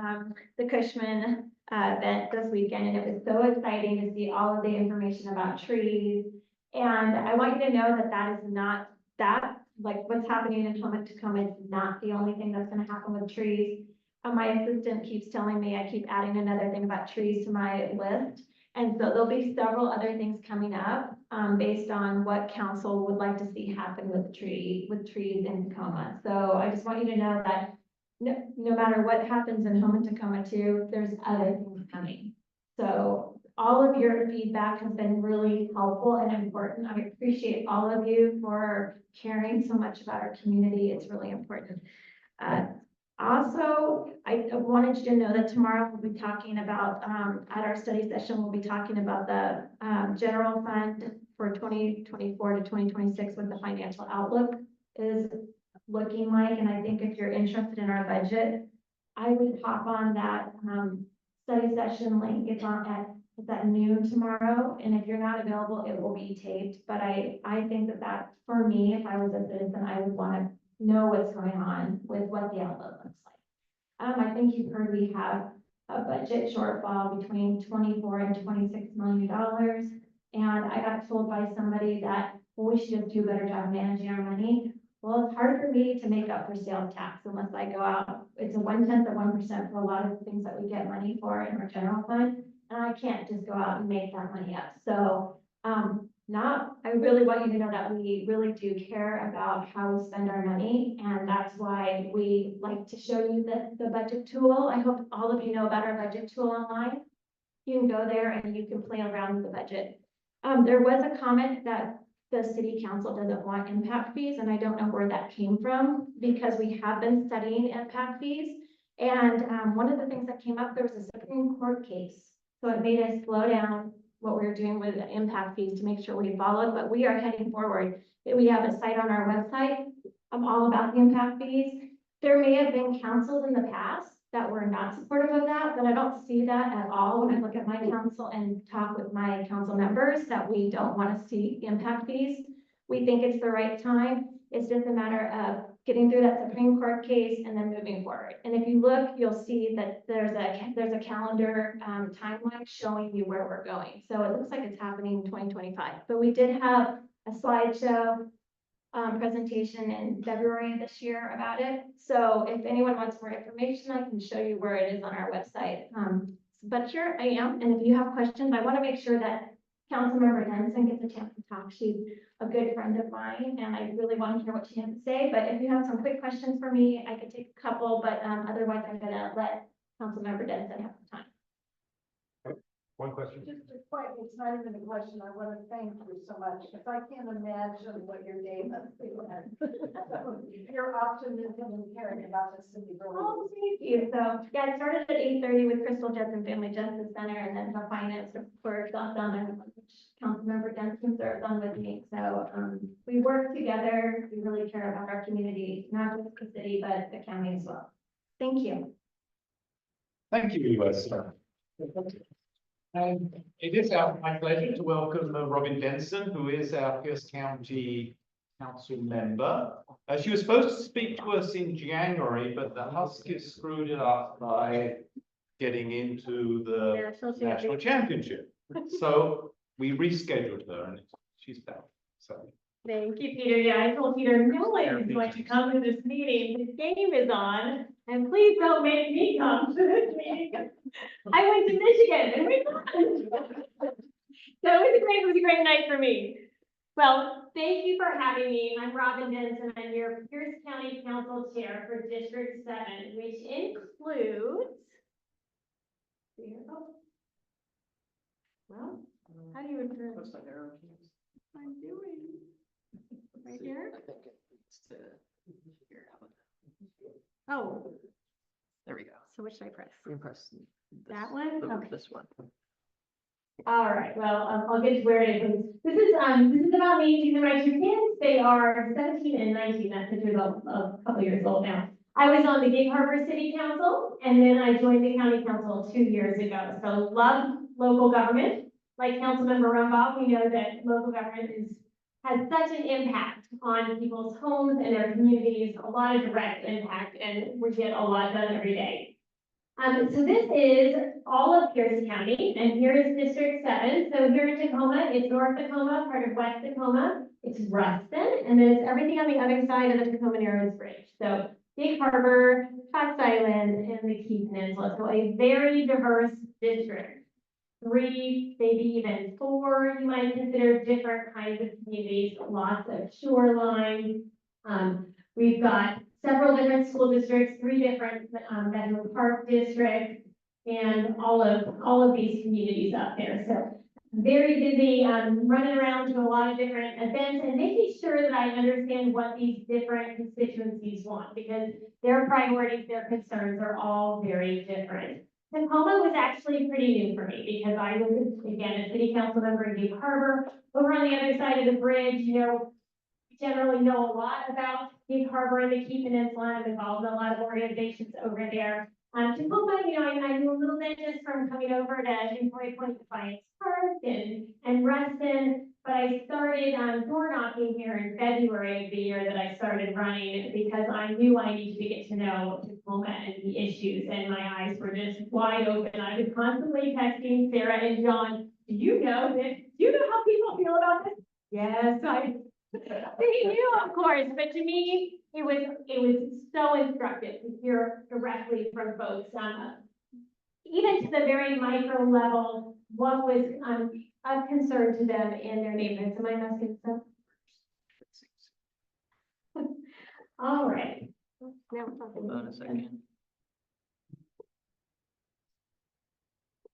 the Cushman event this weekend, and it was so exciting to see all of the information about trees. And I want you to know that that is not that, like what's happening in Tacoma is not the only thing that's going to happen with trees. My assistant keeps telling me I keep adding another thing about trees to my list. And so there'll be several other things coming up based on what council would like to see happen with trees in Tacoma. So I just want you to know that no matter what happens in home in Tacoma too, there's other things coming. So all of your feedback has been really helpful and important. I appreciate all of you for caring so much about our community. It's really important. Also, I wanted you to know that tomorrow we'll be talking about, at our study session, we'll be talking about the general fund for 2024 to 2026, what the financial outlook is looking like. And I think if you're interested in our budget, I would hop on that study session link. It's at noon tomorrow. And if you're not available, it will be taped. But I think that for me, if I was a citizen, I would want to know what's going on with what the outlook looks like. I think you've heard we have a budget shortfall between 24 and $26 million. And I got told by somebody that, well, we should just do a better job managing our money. Well, it's hard for me to make up for sales tax unless I go out. It's a 0.1% of 1% for a lot of the things that we get money for in our general fund. And I can't just go out and make that money up. So I really want you to know that we really do care about how we spend our money. And that's why we like to show you the budget tool. I hope all of you know about our budget tool online. You can go there and you can play around with the budget. There was a comment that the city council doesn't want impact fees, and I don't know where that came from, because we have been studying impact fees. And, one of the things that came up, there was a Supreme Court case, so it made us slow down what we were doing with the impact fees to make sure we followed, but we are heading forward. We have a site on our website, all about the impact fees. There may have been councils in the past that were not supportive of that, but I don't see that at all when I look at my council and talk with my council members, that we don't want to see impact fees. We think it's the right time. It's just a matter of getting through that Supreme Court case and then moving forward. And if you look, you'll see that there's a calendar timeline showing you where we're going. So it looks like it's happening in 2025. But we did have a slideshow presentation in February of this year about it. So if anyone wants more information, I can show you where it is on our website. But here I am, and if you have questions, I want to make sure that Councilmember Denson gets a chance to talk. She's a good friend of mine, and I really want to hear what she has to say. But if you have some quick questions for me, I could take a couple, but otherwise I'm gonna let Councilmember Denson have the time. One question. Just a quick, it's not even a question. I want to thank you so much, because I can't imagine what your day must be like. Your optimism and caring about the city. Oh, thank you. So, yeah, it started at 8:30 with Crystal Judson Family Justice Center, and then the finance for South Down, which Councilmember Denson serves on with me. So, we work together. We really care about our community, not just the city, but the county as well. Thank you. Thank you, sir. And it is my pleasure to welcome Robin Denson, who is our Pierce County Council member. She was supposed to speak to us in January, but the Huskies screwed it up by getting into the national championship. So we rescheduled her, and she's back. So Thank you, Peter. Yeah, I told Peter, no one is going to come to this meeting. This game is on, and please don't make me come to this meeting. I went to Michigan and we won. So it was a great night for me. Well, thank you for having me. I'm Robin Denson. I'm your Pierce County Council Chair for District 7, which includes. Well, how do you address? I'm doing. Right here? I think it needs to. Here, how about that? Oh, There we go. so which should I press? You can press this- That one? Okay. This one. All right, well, I'll get to where it is. This is about me. These are my two kids. They are 17 and 19. That's the two of a couple years old now. I was on the Gig Harbor City Council, and then I joined the County Council 2 years ago. So love local government. Like Councilmember Rumbaugh, we know that local government has such an impact on people's homes and their communities, a lot of direct impact, and we get a lot done every day. So this is all of Pierce County, and here is District 7. So here in Tacoma, it's North Tacoma, part of West Tacoma. It's Ruston, and then it's everything on the other side of the Tacoma Narrows Bridge. So Gig Harbor, Fox Island, and the Key Peninsula. So a very diverse district. 3, maybe even 4, you might consider different kinds of communities, lots of shoreline. We've got several different school districts, 3 different Metro Park districts, and all of these communities up there. So very busy, running around to a lot of different events and making sure that I understand what these different constituencies want, because their priorities, their concerns are all very different. Tacoma was actually pretty new for me because I was, again, a city council member in Gig Harbor. Over on the other side of the bridge, you know, we generally know a lot about Gig Harbor and the Key Peninsula. I'm involved in a lot of organizations over there. Tacoma, you know, I knew a little bit just from coming over to Employee Point Defiance Park and Ruston, but I started door knocking here in February of the year that I started running because I knew I needed to get to know Tacoma and the issues, and my eyes were just wide open. I was constantly texting Sarah and John, do you know how people feel about this? Yes, they knew, of course, but to me, it was so instructive to hear directly from folks, even to the very micro level, what was of concern to them in their neighborhoods. Am I messing up? All right. Now we're talking. Hold on a second.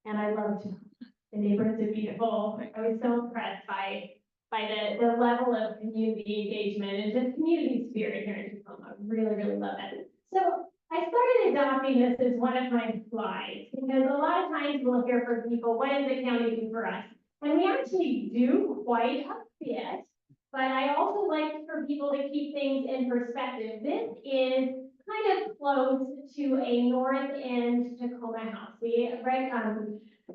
and I loved the neighborhoods are beautiful. I was so impressed by the level of community engagement and just community spirit here in Tacoma. Really, really love it. So I started adopting this as one of my slides because a lot of times we'll hear from people, what does the county do for us? And we actually do quite a bit, but I also like for people to keep things in perspective. This is kind of close to a north end Tacoma house.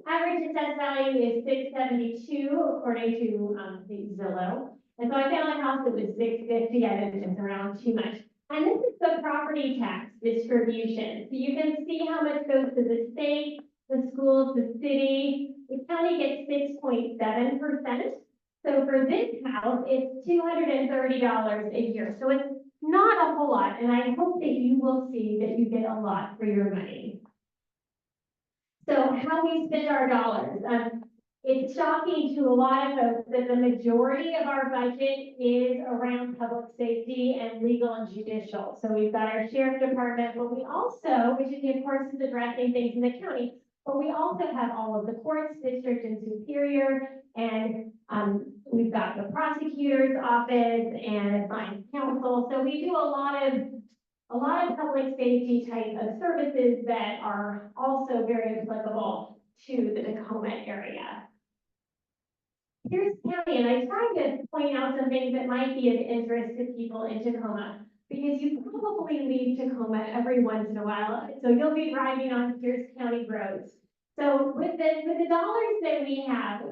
Average assessed value is 672 according to the Zillow. And so I found a house that was 650. I didn't think around too much. And this is the property tax distribution. So you can see how much goes to the state, the schools, the city. The county gets 6.7%. So for this house, it's $230 a year. So it's not a whole lot. And I hope that you will see that you get a lot for your money. So how we spend our dollars. It's shocking to a lot of folks that the majority of our budget is around public safety and legal and judicial. So we've got our sheriff department, but we also, which is of course is addressing things in the county, but we also have all of the courts, district and superior, and we've got the prosecutor's office and fine counsel. So we do a lot of public safety type of services that are also very applicable to the Tacoma area. Here's county, and I tried to point out some things that might be of interest to people in Tacoma, because you probably leave Tacoma every once in a while, so you'll be driving on Pierce County roads. So with the dollars that we have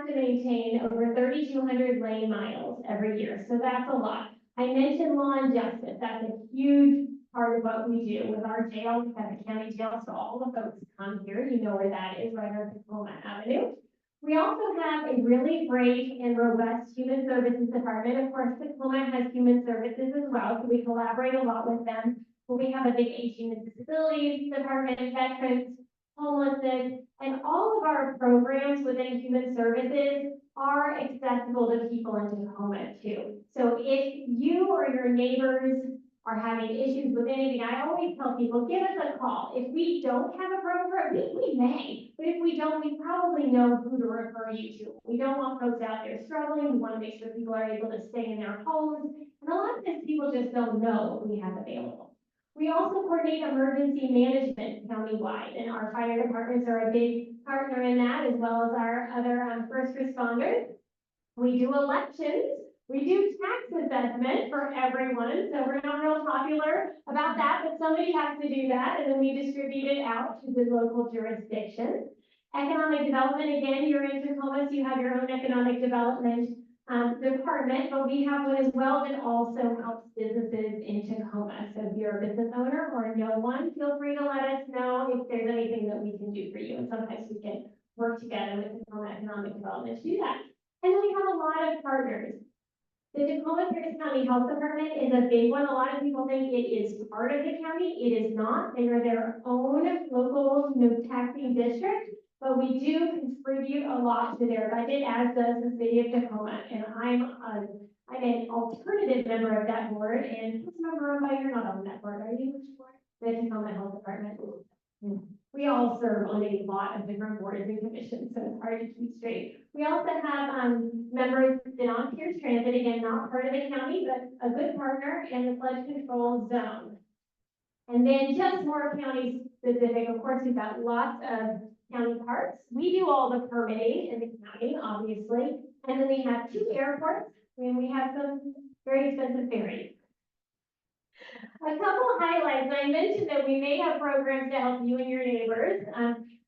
to maintain over 3,200 lane miles every year, so that's a lot. I mentioned law and justice, that's a huge part of what we do with our jail. We have a county jail, so all the folks come here, you know where that is, right on Tacoma Avenue. We also have a really great and robust human services department. Of course, Tacoma has human services as well, so we collaborate a lot with them. But we have a big aging and disabilities department, veterans, homelessness, and all of our programs within human services are accessible to people in Tacoma too. So if you or your neighbors are having issues with anything, I always tell people, give us a call. If we don't have a program, we may, but if we don't, we probably know who to refer you to. We don't want folks out there struggling. We want to make sure people are able to stay in their homes. And a lot of times people just don't know what we have available. We also coordinate emergency management countywide, and our fire departments are a big partner in that, as well as our other first responders. We do elections. We do tax assessment for everyone, so we're not real popular about that, but somebody has to do that, and then we distribute it out to the local jurisdictions. Economic development, again, you're in Tacoma, so you have your own economic development department, but we have one as well that also helps businesses in Tacoma. So if you're a business owner or know one, feel free to let us know if there's anything that we can do for you, and sometimes we can work together with Tacoma Economic Development to do that. And then we have a lot of partners. The Tacoma Pierce County Health Department is a big one. A lot of people think it is part of the county. It is not. They are their own local taxing district, but we do contribute a lot to their budget, as does the city of Tacoma. And I'm an alternative member of that board. And who's member by you're not on that board, are you? The Tacoma Health Department. We all serve on a lot of different boards and commissions, so it's hard to keep straight. We also have members that on Pierce Transit, again, not part of the county, but a good partner in the flood control zone. And then just more county specific, of course, we've got lots of county parks. We do all the permitting in the county, obviously. And then we have 2 airports, and we have some very expensive ferries. A couple highlights. I mentioned that we may have programs to help you and your neighbors.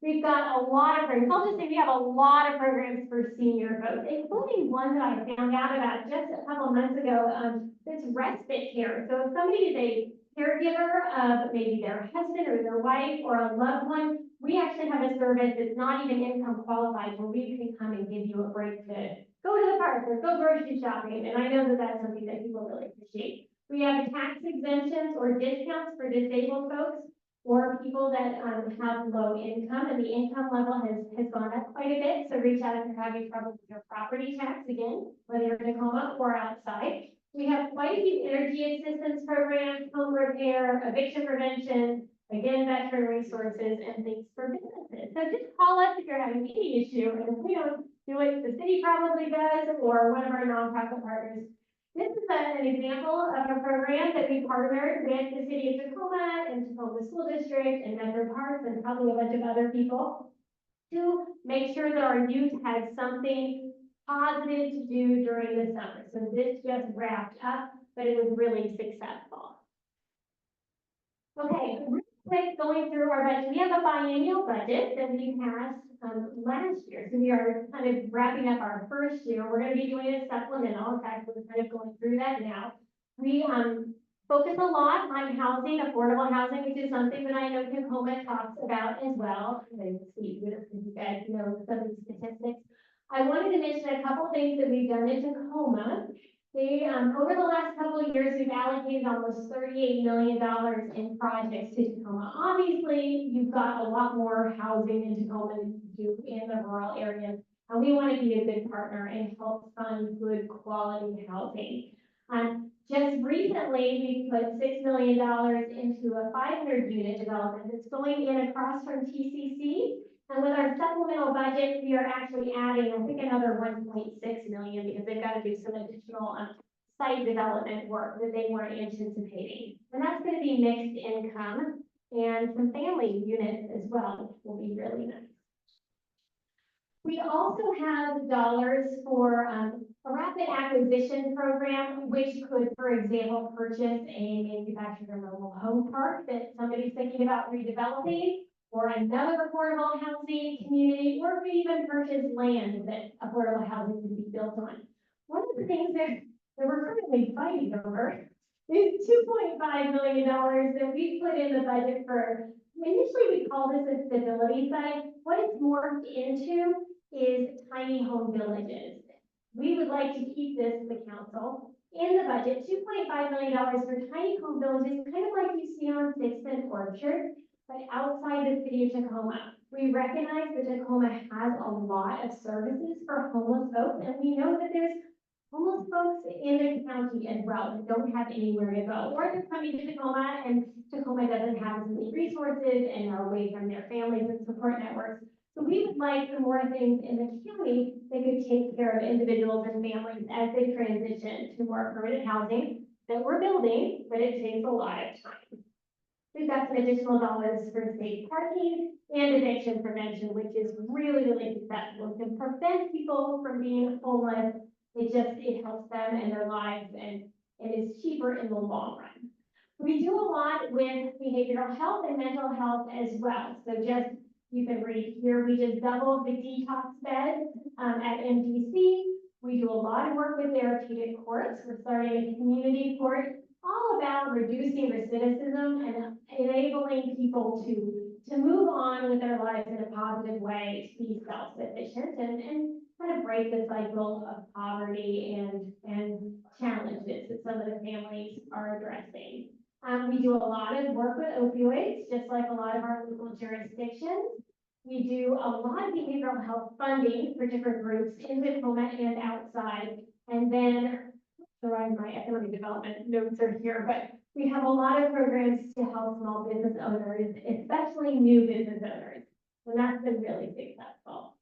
We've got a lot of programs. I'll just say we have a lot of programs for senior folks, including one that I found out about just a couple months ago. This respite care. So if somebody is a caregiver of maybe their husband or their wife or a loved one, we actually have a service that's not even income qualified where we can come and give you a break to go to the park or go grocery shopping. And I know that that's something that people really appreciate. We have tax exemptions or discounts for disabled folks or people that have low income, and the income level has gone up quite a bit. So reach out if you're having trouble with your property tax, again, whether you're in Tacoma or outside. We have quite a few energy assistance programs, home repair, eviction prevention, again, veteran resources, and things for businesses. So just call us if you're having any issue, and if we don't do it, the city probably does, or one of our nonprofit partners. This is an example of a program that we partnered with the city of Tacoma and Tacoma School District and Metro Parks and probably a bunch of other people to make sure that our youth had something positive to do during the summer. So this just wrapped up, but it was really successful. Okay, real quick, going through our budget. We have a biennial budget that we passed last year. So we are kind of wrapping up our first year. We're going to be doing a supplemental. In fact, we're kind of going through that now. We focus a lot on housing, affordable housing, which is something that I know Tacoma talks about as well. And Steve, you guys know some of the statistics. I wanted to mention a couple things that we've done in Tacoma. They, over the last couple of years, we've allocated almost $38 million in projects to Tacoma. Obviously, you've got a lot more housing in Tacoma than you do in the rural areas, and we want to be a good partner and help fund good quality housing. Just recently, we put $6 million into a 500-unit development that's going in across from TCC. And with our supplemental budget, we are actually adding, I think, another 1.6 million because they've got to do some additional site development work that they weren't anticipating. And that's going to be mixed income and some family units as well, which will be really nice. We also have dollars for a rapid acquisition program, which could, for example, purchase a manufactured or mobile home park that somebody's thinking about redeveloping, or another affordable housing community, or we even purchase land that affordable housing can be built on. One of the things that we're currently fighting over is $2.5 million that we put in the budget for, initially we called this a stability site. What it's morphed into is tiny home villages. We would like to keep this, the council, in the budget, $2.5 million for tiny home villages, kind of like you see on 6th and Orchard, but outside the city of Tacoma. We recognize that Tacoma has a lot of services for homeless folks, and we know that there's homeless folks in the county as well that don't have anywhere to go, or they're coming to Tacoma and Tacoma doesn't have as many resources and are away from their families and support networks. So we would like some more things in the county that could take care of individuals and families as they transition to more permanent housing that we're building, but it takes a lot of time. We've got some additional dollars for safe parking and eviction prevention, which is really, really successful. It can prevent people from being homeless. It helps them and their lives, and is cheaper in the long run. We do a lot with behavioral health and mental health as well. So just, you can read here, we just doubled the detox beds at MDC. We do a lot of work with therapeutic courts. We're starting a community court all about reducing recidivism and enabling people to move on with their lives in a positive way, to be self-sufficient and kind of break the cycle of poverty and challenges that some of the families are addressing. We do a lot of work with opioids, just like a lot of our local jurisdictions. We do a lot of behavioral health funding for different groups in Tacoma and outside. And then, my economic development notes are here, but we have a lot of programs to help small business owners, especially new business owners. And that's been really successful.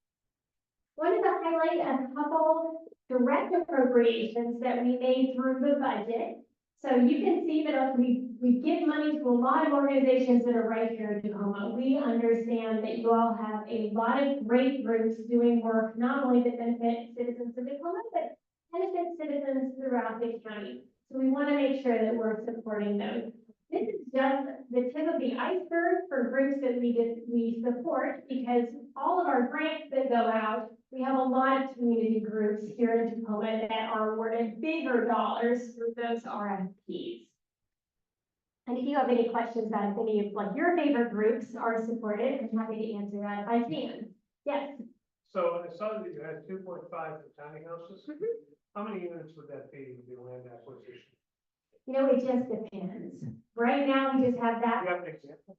Wanted to highlight a couple direct appropriations that we made through the budget. So you can see that we give money to a lot of organizations that are right here in Tacoma. We understand that you all have a lot of great groups doing work, not only that benefit citizens of Tacoma, but benefit citizens throughout the county. So we want to make sure that we're supporting those. This is just the tip of the iceberg for groups that we support, because all of our grants that go out, we have a lot of community groups here in Tacoma that are awarded bigger dollars through those RFPs. And if you have any questions about if any of like your favorite groups are supported, I'm happy to answer that if I can. Yes. So I saw that you had 2.5 for tiny houses. How many units would that be, the land acquisition? You know, it just depends. Right now, we just have that. Do you have an example?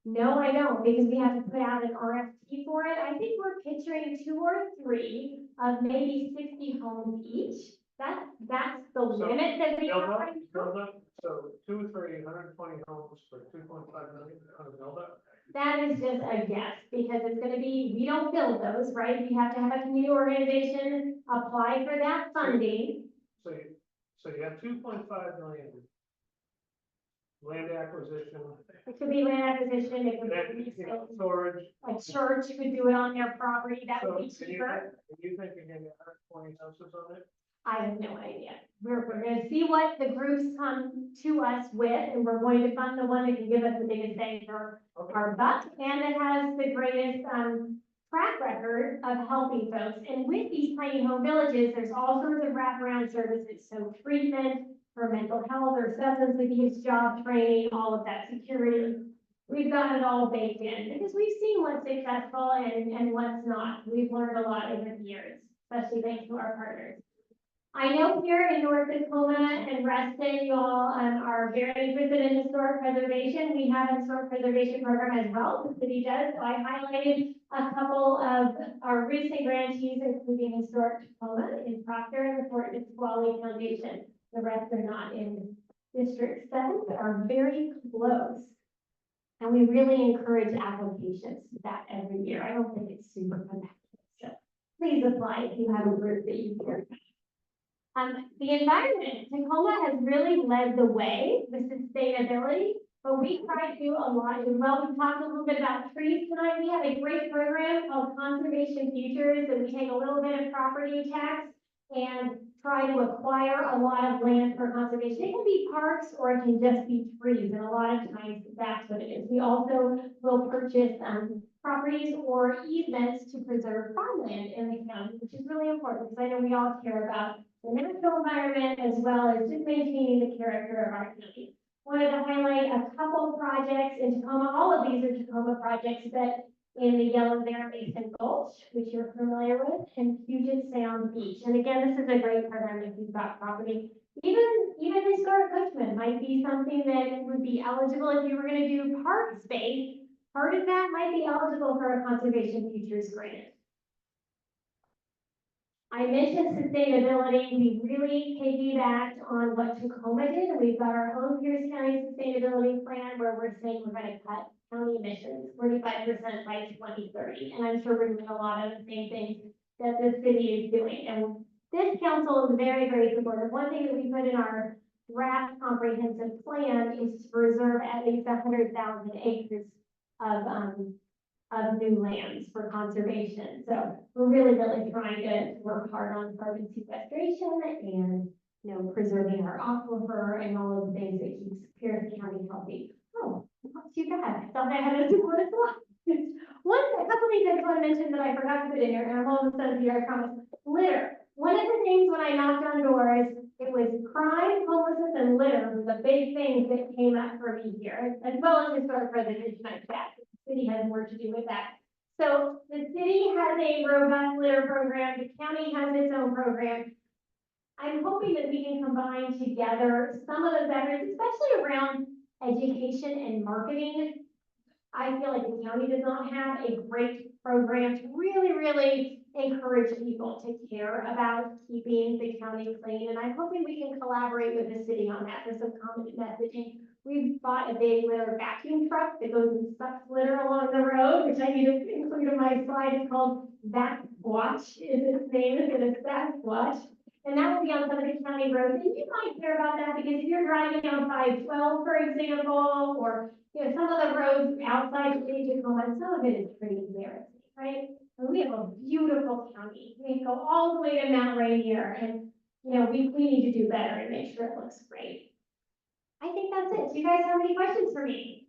No, I don't, because we have to put out an RFP for it. I think we're picturing 2 or 3 of maybe 60 homes each. That's the limit that we have right now. Build up, so 2 or 3, 120 homes for 2.5 million on a build up? That is just a guess, because it's gonna be, we don't build those, right? You have to have a community organization apply for that funding. So you have 2.5 million. Land acquisition, It could be land acquisition, it could then, be you know, resale. storage. A church could do it on their property, that So, would be and cheaper. you think you're gonna get 120 houses on it? I have no idea. We're gonna see what the groups come to us with, and we're going to fund the one that can give us the biggest bang for our buck, and it has the greatest, track record of helping folks. And with these tiny home villages, there's all sorts of wraparound services, so treatment for mental health or substance abuse, job training, all of that security. We've got it all baked in, because we've seen what's successful and what's not. We've learned a lot over the years, especially thanks to our partners. I know here in North Tacoma and Reston, you all are very interested in historic preservation. We have a historic preservation program as well, the city does. So I highlighted a couple of our recent grantees, including Historic Tacoma in Proctor and the Fort Nisqually Foundation. The rest are not in District 7, but are very close. And we really encourage applications to that every year. I don't think it's super competitive. So please apply if you have a group that you care about. The environment, Tacoma has really led the way with sustainability, but we try to do a lot as well. We talked a little bit about trees tonight. We have a great program called Conservation Futures, that we take a little bit of property tax and try to acquire a lot of land for conservation. It can be parks or it can just be trees, and a lot of times that's what it is. We also will purchase properties or easements to preserve farmland in the county, which is really important, because I know we all care about the natural environment as well as just maintaining the character of our county. Wanted to highlight a couple projects in Tacoma. All of these are Tacoma projects that in the Yellow Bear Basin Gulch, which you're familiar with, and Puget Sound Beach. And again, this is a great program if you've got property. Even historic Cushman might be something that would be eligible if you were going to do park space. Part of that might be eligible for a conservation futures grant. I mentioned sustainability. We really piggybacked on what Tacoma did, and we've got our own Pierce County sustainability plan where we're saying we're going to cut county emissions 45% by 2030. And I'm sure we're doing a lot of the same things that the city is doing. And this council is very, very supportive. One thing that we put in our draft comprehensive plan is to reserve at least 100,000 acres of new lands for conservation. So we're really, really trying to work hard on carbon sequestration and, preserving our aquifer and all of the things that keeps Pierce County healthy. Oh, not too bad. I thought I had a support as well. A couple things I just want to mention that I forgot to put in here, and I'm almost done here, I promise. Litter. One of the things when I knocked on doors, it was crime, homelessness, and litter were the big things that came up for me here, as well as historic preservation. The city has more to do with that. So the city has a robust litter program. The county has its own program. I'm hoping that we can combine together some of those efforts, especially around education and marketing. I feel like the county does not have a great program to really, really encourage people to care about keeping the county clean. And I'm hoping we can collaborate with the city on that for some common messaging. We've bought a big litter vacuum truck that goes and sucks litter along the road, which I need to include in my slide. It's called Vac Squatch, is its name, it's a Vac Squatch. And that will be on some of the county roads. And you might care about that because if you're driving down 512, for example, or some of the roads outside the city of Tacoma, some of it is pretty embarrassing, right? And we have a beautiful county. We go all the way to Mount Rainier, and we need to do better and make sure it looks great. I think that's it. Do you guys have any questions for me?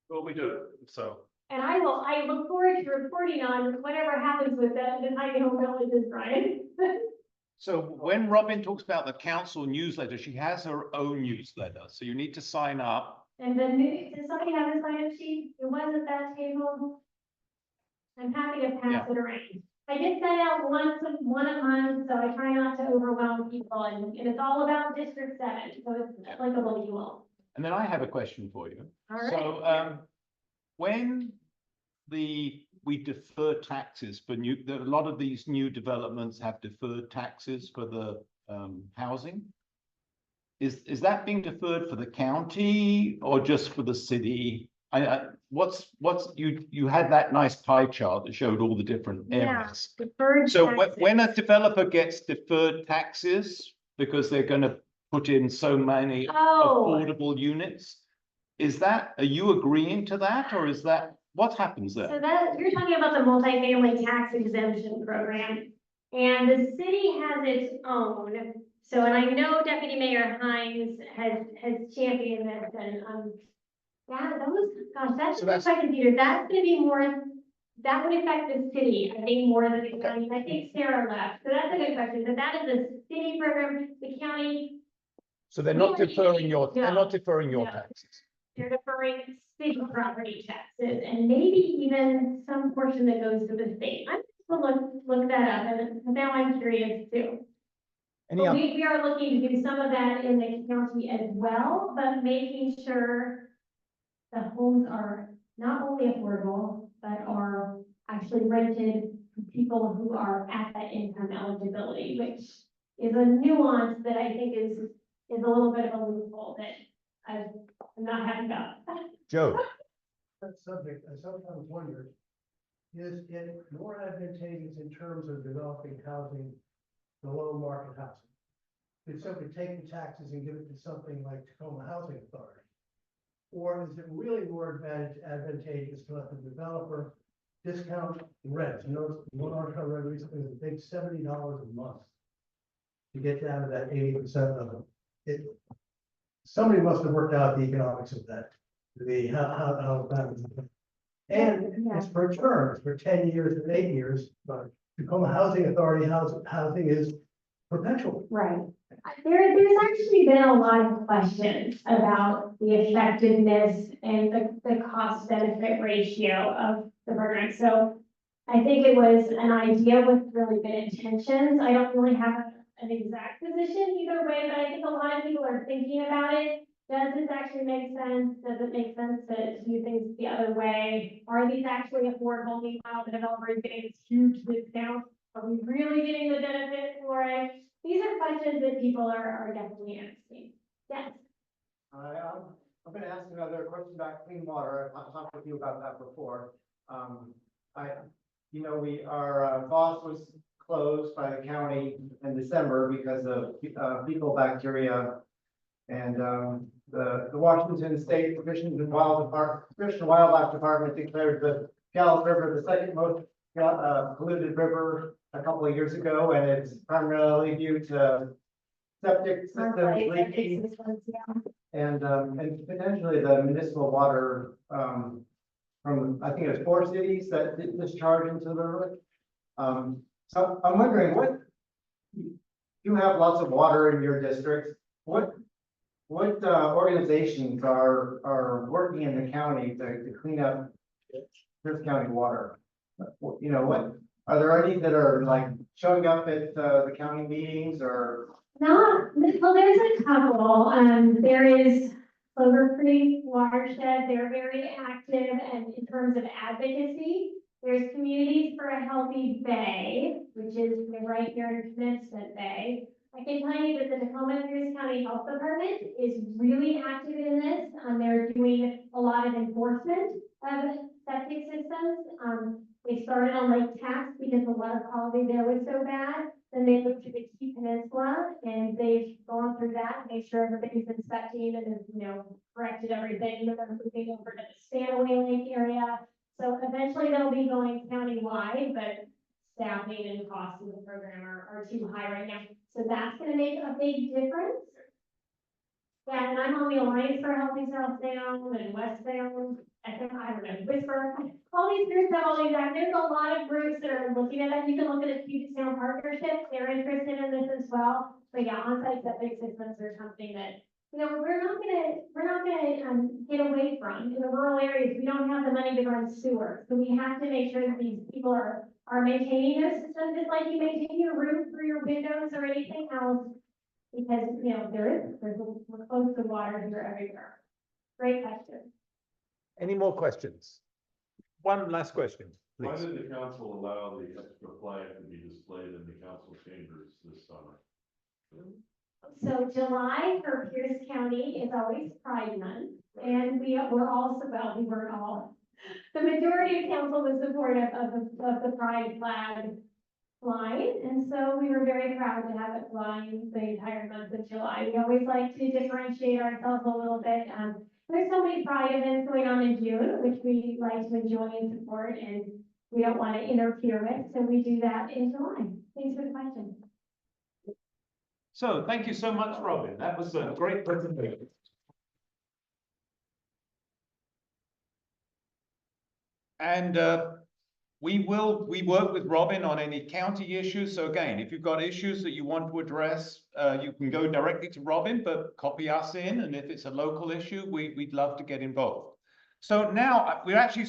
Well, we do, so. And I look forward to reporting on whatever happens with the tiny home villages, Brian. So when Robin talks about the council newsletter, she has her own newsletter, so you need to sign up. And then, does somebody have a sign-up sheet? It was at that table. I'm happy to pass it around. I did send out one a month, so I try not to overwhelm people, and it's all about District 7, so it's applicable to you all. And then I have a question for you. All right. So when we defer taxes for a lot of these new developments have deferred taxes for the housing. Is that being deferred for the county or just for the city? what's, you had that nice pie chart that showed all the different areas. Deferred So taxes. when a developer gets deferred taxes because they're gonna put in so many Oh. affordable units, are you agreeing to that, or is that, what happens So there? that, you're talking about the multifamily tax exemption program, and the city has its own. So, and I know Deputy Mayor Hines has championed this, and, that's So a good question, Peter, that's gonna be more, that would affect the city, I think, more than the county, I think Sarah left, so that's a good question, but that is a city program, the county, So they're not deferring they're not deferring your taxes. they're deferring city property taxes, and maybe even some portion that goes to the state. I'm gonna look that up, and now I'm curious too. Any But other? we are looking to do some of that in the county as well, but making sure the homes are not only affordable, but are actually rented to people who are at that income eligibility, which is a nuance that I think is a little bit of a loophole that I'm not happy about. Joe? That subject, I sometimes wonder, is it more advantageous in terms of developing housing below market housing? Could simply take the taxes and give it to something like Tacoma Housing Authority? Or is it really more advantageous to let the developer discount rents? You know, one article I read recently was a big $70 a month to get down to that 80% level. Somebody must have worked out the economics of that. How that is. And it's for term, it's for 10 years and 8 years, but Tacoma Housing Authority housing is perpetual. Right. There's actually been a lot of questions about the effectiveness and the cost benefit ratio of the program. So I think it was an idea with really good intentions. I don't really have an exact position either way, but I think a lot of people are thinking about it. Does this actually make sense? Does it make sense to do things the other way? Are these actually affordable? Meanwhile, the developer is getting this huge discount. Are we really getting the benefit for it? These are questions that people are definitely asking. Yes. I'm gonna ask another question about clean water. I've talked with you about that before. Our boss was closed by the county in December because of fecal bacteria. And the Washington State Fish and Wildlife Department declared the Gallup River the second most polluted river a couple of years ago, and it's primarily due to septic systems leaking and potentially the municipal water from, I think it was 4 cities that did discharge into the river. So I'm wondering, you have lots of water in your district. What organizations are working in the county to clean up this county water? You know, are there any that are like showing up at the county meetings or? Well, there's a couple. There is Clover Creek Watershed. They're very active, and in terms of advocacy, there's Communities for a Healthy Bay, which is right here in Commencement Bay. I can tell you that the Tacoma Pierce County Health Department is really active in this. They're doing a lot of enforcement of septic systems. They started on Lake Taps because the water quality there was so bad. Then they moved to the Key Peninsula, and they've gone through that, made sure everybody's inspecting and has, corrected everything. Then they're moving over to the Stanaway Lake area. So eventually they'll be going countywide, but staffing and costs of the program are too high right now. So that's gonna make a big difference. Yeah, and I'm on the Alliance for Healthy South Sound and West Sound. I don't know, Whisper. All these groups have all these, there's a lot of groups that are looking at it. You can look at the Puget Sound Partnership. They're interested in this as well. But yeah, on-site septic systems are something that, we're not gonna get away from. In the rural areas, we don't have the money to run sewer. So we have to make sure that these people are maintaining those systems, just like you maintain your roof or your windows or anything else. Because, we're close to water here everywhere. Great question. Any more questions? One last question, please. Why did the council allow the extra flag to be displayed in the council chambers this summer? So July for Pierce County is always Pride Month, and we're also, well, we weren't all. The majority of council was supportive of the Pride flag flying, and so we were very proud to have it flying the entire month of July. We always like to differentiate ourselves a little bit. There's so many Pride events going on in June, which we like to enjoy and support, and we don't want to interfere with, so we do that in July. Thanks for the question. So thank you so much, Robin. That was a great presentation. And we work with Robin on any county issues. So again, if you've got issues that you want to address, you can go directly to Robin, but copy us in. And if it's a local issue, we'd love to get involved. So now we actually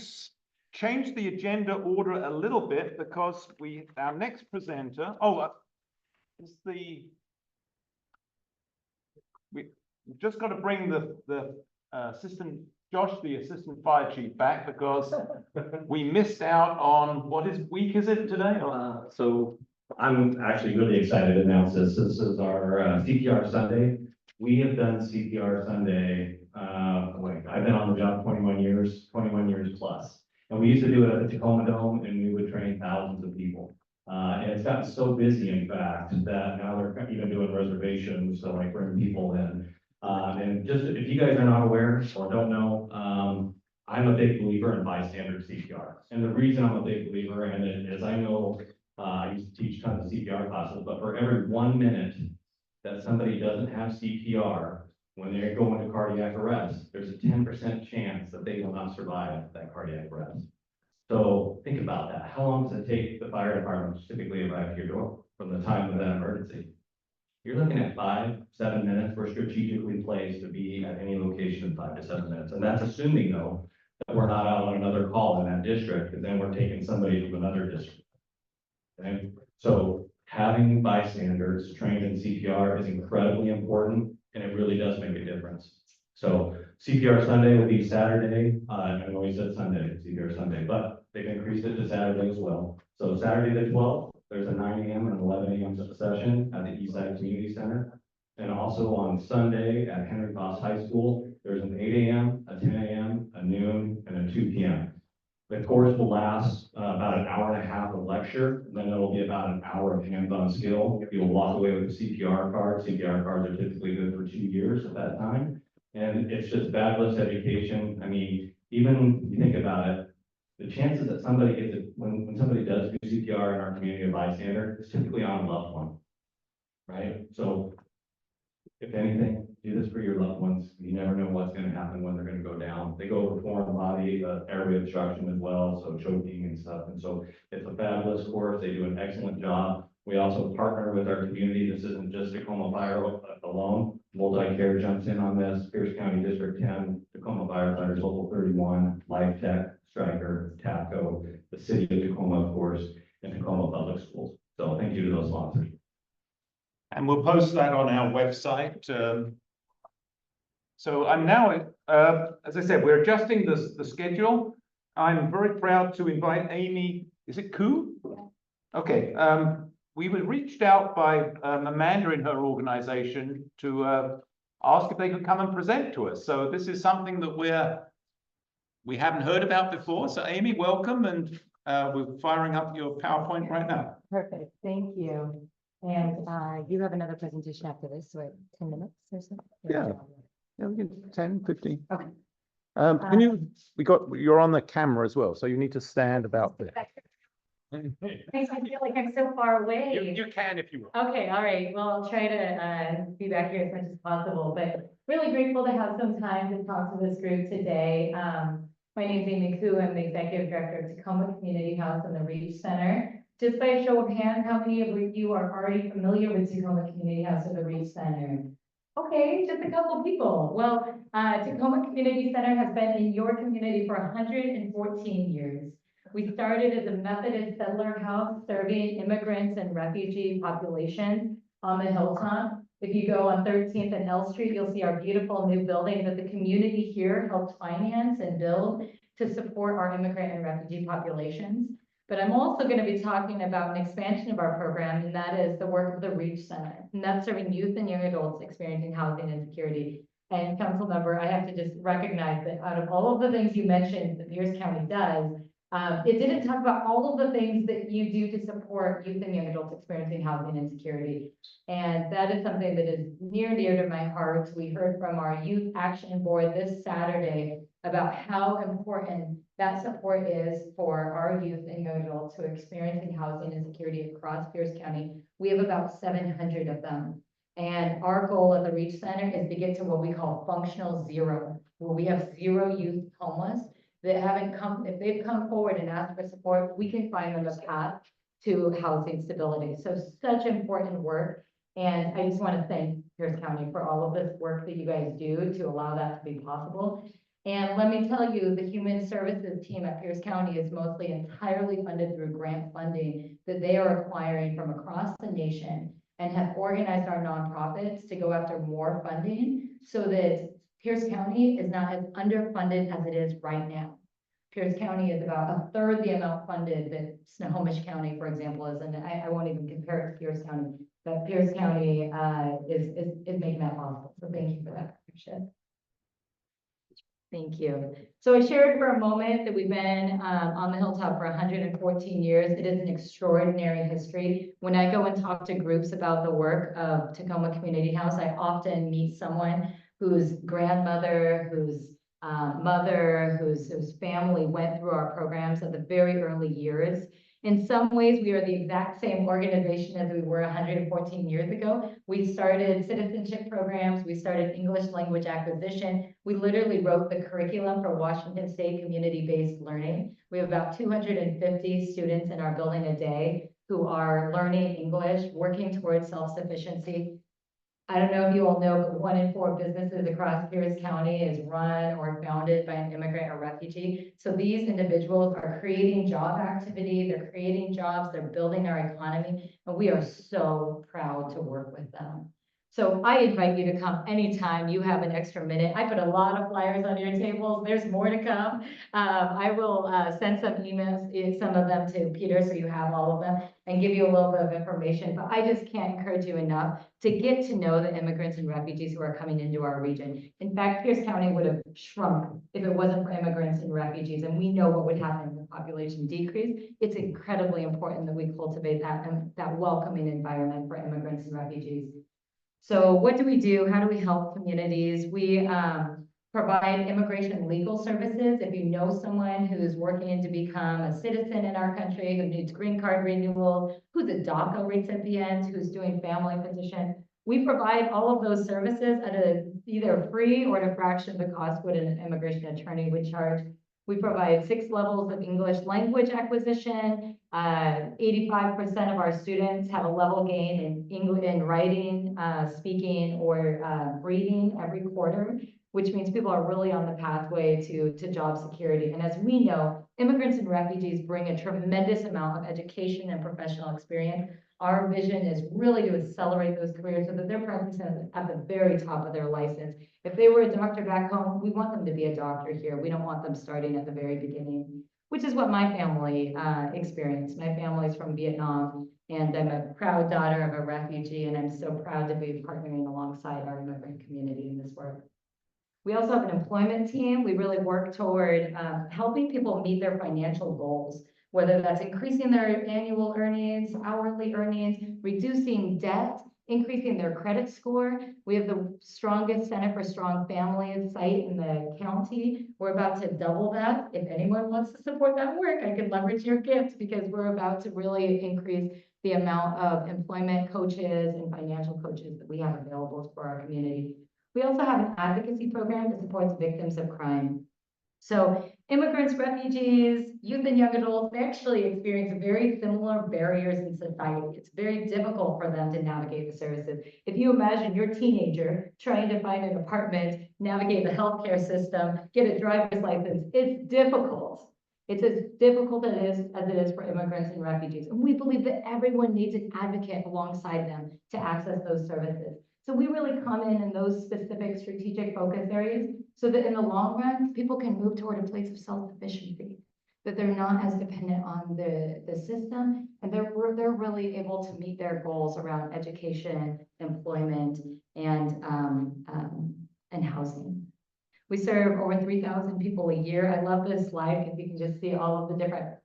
changed the agenda order a little bit because our next presenter, is we've just got to bring the assistant the assistant fire chief back because we missed out on, what week is it today? So I'm actually really excited to announce this. This is our CPR Sunday. We have done CPR Sunday, I've been on the job 21 years plus. And we used to do it at the Tacoma Dome, and we would train thousands of people. And it's gotten so busy, in fact, that now they're even doing reservations to like bring people in. And just if you guys are not aware or don't know, I'm a big believer in bystander CPR. And the reason I'm a big believer in it is I know I used to teach tons of CPR classes, but for every 1 minute that somebody doesn't have CPR when they go into cardiac arrest, there's a 10% chance that they will not survive that cardiac arrest. So think about that. How long does it take the fire department to typically arrive to your door from the time of that emergency? You're looking at 5-7 minutes. We're strategically placed to be at any location in 5 to 7 minutes. And that's assuming, though, that we're not out on another call in that district, and then we're taking somebody to another district. Okay? So having bystanders trained in CPR is incredibly important, and it really does make a difference. So CPR Sunday will be Saturday. I know he said Sunday, CPR Sunday, but they've increased it to Saturday as well. So Saturday the 12th, there's a 9 a.m. and 11 a.m. session at the Eastside Community Center. And also on Sunday at Henry Foss High School, there's an 8 a.m., a 10 a.m., a noon, and a 2 p.m. The course will last about an hour and a half of lecture, and then it'll be about an hour of hands-on skill. You'll walk away with a CPR card. CPR cards are typically good for 2 years at that time. And it's just fabulous education. I mean, even if you think about it, the chances that somebody gets it, when somebody does do CPR in our community of bystander, it's typically on a loved one, right? So if anything, do this for your loved ones. You never know what's going to happen when they're going to go down. They go over foreign body, airway obstruction as well, so choking and stuff. And so it's a fabulous course. They do an excellent job. We also partner with our community. This isn't just Tacoma Fire alone. Multi-Care jumps in on this. Pierce County District 10, Tacoma Firefighters Local 31, Life Tech, Stryker, TAPCO, the City of Tacoma, of course, and Tacoma Public Schools. So thank you to those sponsors. And we'll post that on our website. So I'm now, as I said, we're adjusting the schedule. I'm very proud to invite Amy, is it Koo? Yeah. Okay, we were reached out by Amanda in her organization to ask if they could come and present to us. So this is something that we haven't heard about before. So Amy, welcome, and we're firing up your PowerPoint right now. Perfect, thank you. And you have another presentation after this, so 10 minutes or so? Yeah. Yeah, we can 10, 15. Okay. You're on the camera as well, so you need to stand about there. Makes me feel like I'm so far away. You can if you want. Okay, all right. Well, I'll try to be back here as much as possible, but really grateful to have some time to talk to this group today. My name is Amy Koo. I'm the Executive Director of Tacoma Community House and the Reach Center. Just by a show of hands, how many of you are already familiar with Tacoma Community House and the Reach Center? Okay, just a couple people. Well, Tacoma Community Center has been in your community for 114 years. We started as a Methodist settler house serving immigrants and refugee populations on the hilltop. If you go on 13th and L Street, you'll see our beautiful new building that the community here helped finance and build to support our immigrant and refugee populations. But I'm also going to be talking about an expansion of our program, and that is the work of the Reach Center. And that's serving youth and young adults experiencing housing insecurity. And council member, I have to just recognize that out of all of the things you mentioned that Pierce County does, it didn't talk about all of the things that you do to support youth and young adults experiencing housing insecurity. And that is something that is near and dear to my heart. We heard from our Youth Action Board this Saturday about how important that support is for our youth and young adults who are experiencing housing insecurity across Pierce County. We have about 700 of them. And our goal at the Reach Center is to get to what we call functional zero, where we have 0 youth homeless that haven't come. If they've come forward and asked for support, we can find them a path to housing stability. So such important work. And I just want to thank Pierce County for all of this work that you guys do to allow that to be possible. And let me tell you, the human services team at Pierce County is mostly entirely funded through grant funding that they are acquiring from across the nation, and have organized our nonprofits to go after more funding so that Pierce County is not as underfunded as it is right now. Pierce County is about 1/3 the amount funded that Snohomish County, for example, is, and I won't even compare it to Pierce County, but Pierce County is making that possible. So thank you for that partnership. Thank you. So I shared for a moment that we've been on the hilltop for 114 years. It is an extraordinary history. When I go and talk to groups about the work of Tacoma Community House, I often meet someone whose grandmother, whose mother, whose family went through our programs at the very early years. In some ways, we are the exact same organization as we were 114 years ago. We started citizenship programs. We started English language acquisition. We literally wrote the curriculum for Washington State community-based learning. We have about 250 students in our building a day who are learning English, working towards self-sufficiency. I don't know if you all know, but 1 in 4 businesses across Pierce County is run or founded by an immigrant or refugee. So these individuals are creating job activity, they're creating jobs, they're building our economy, and we are so proud to work with them. So I invite you to come anytime you have an extra minute. I put a lot of flyers on your tables. There's more to come. I will send some emails, some of them to Peter, so you have all of them, and give you a little bit of information. But I just can't encourage you enough to get to know the immigrants and refugees who are coming into our region. In fact, Pierce County would have shrunk if it wasn't for immigrants and refugees, and we know what would happen if the population decreased. It's incredibly important that we cultivate that welcoming environment for immigrants and refugees. So what do? How do we help communities? We provide immigration legal services. If you know someone who's working to become a citizen in our country, who needs green card renewal, who's a DACA recipient, who's doing family petition, we provide all of those services at either free or at a fraction of the cost what an immigration attorney would charge. We provide 6 levels of English language acquisition. 85% of our students have a level gain in English, in writing, speaking, or reading every quarter, which means people are really on the pathway to job security. And as we know, immigrants and refugees bring a tremendous amount of education and professional experience. Our vision is really to accelerate those careers so that they're practicing at the very top of their license. If they were a doctor back home, we want them to be a doctor here. We don't want them starting at the very beginning, which is what my family experienced. My family's from Vietnam, and I'm a proud daughter of a refugee, and I'm so proud to be partnering alongside our immigrant community in this work. We also have an employment team. We really work toward helping people meet their financial goals, whether that's increasing their annual earnings, hourly earnings, reducing debt, increasing their credit score. We have the strongest Center for Strong Families site in the county. We're about to double that. If anyone wants to support that work, I can leverage your gift, because we're about to really increase the amount of employment coaches and financial coaches that we have available for our community. We also have an advocacy program that supports victims of crime. So immigrants, refugees, youth and young adults, they actually experience very similar barriers in society. It's very difficult for them to navigate the services. If you imagine your teenager trying to find an apartment, navigate the healthcare system, get a driver's license, it's difficult. It's as difficult as it is for immigrants and refugees. And we believe that everyone needs an advocate alongside them to access those services. So we really come in those specific strategic focus areas so that in the long run, people can move toward a place of self-sufficiency. that they're not as dependent on the system, and they're really able to meet their goals around education, employment, and housing. We serve over 3,000 people a year. I love this slide because you can just see all of the different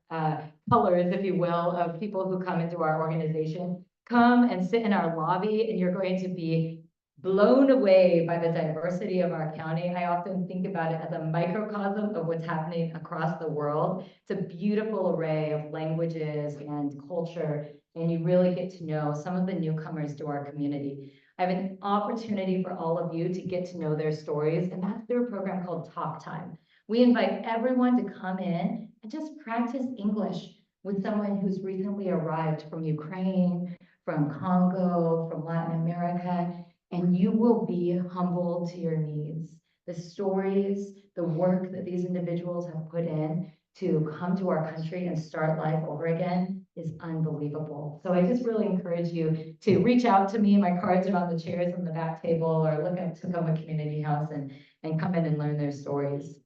colors, if you will, of people who come into our organization. Come and sit in our lobby, and you're going to be blown away by the diversity of our county. I often think about it as a microcosm of what's happening across the world. It's a beautiful array of languages and culture, and you really get to know some of the newcomers to our community. I have an opportunity for all of you to get to know their stories, and that's through a program called Talk Time. We invite everyone to come in and just practice English with someone who's recently arrived from Ukraine, from Congo, from Latin America, and you will be humbled to your knees. The stories, the work that these individuals have put in to come to our country and start life over again is unbelievable. So I just really encourage you to reach out to me. My cards are on the chairs on the back table, or look at Tacoma Community House and come in and learn their stories.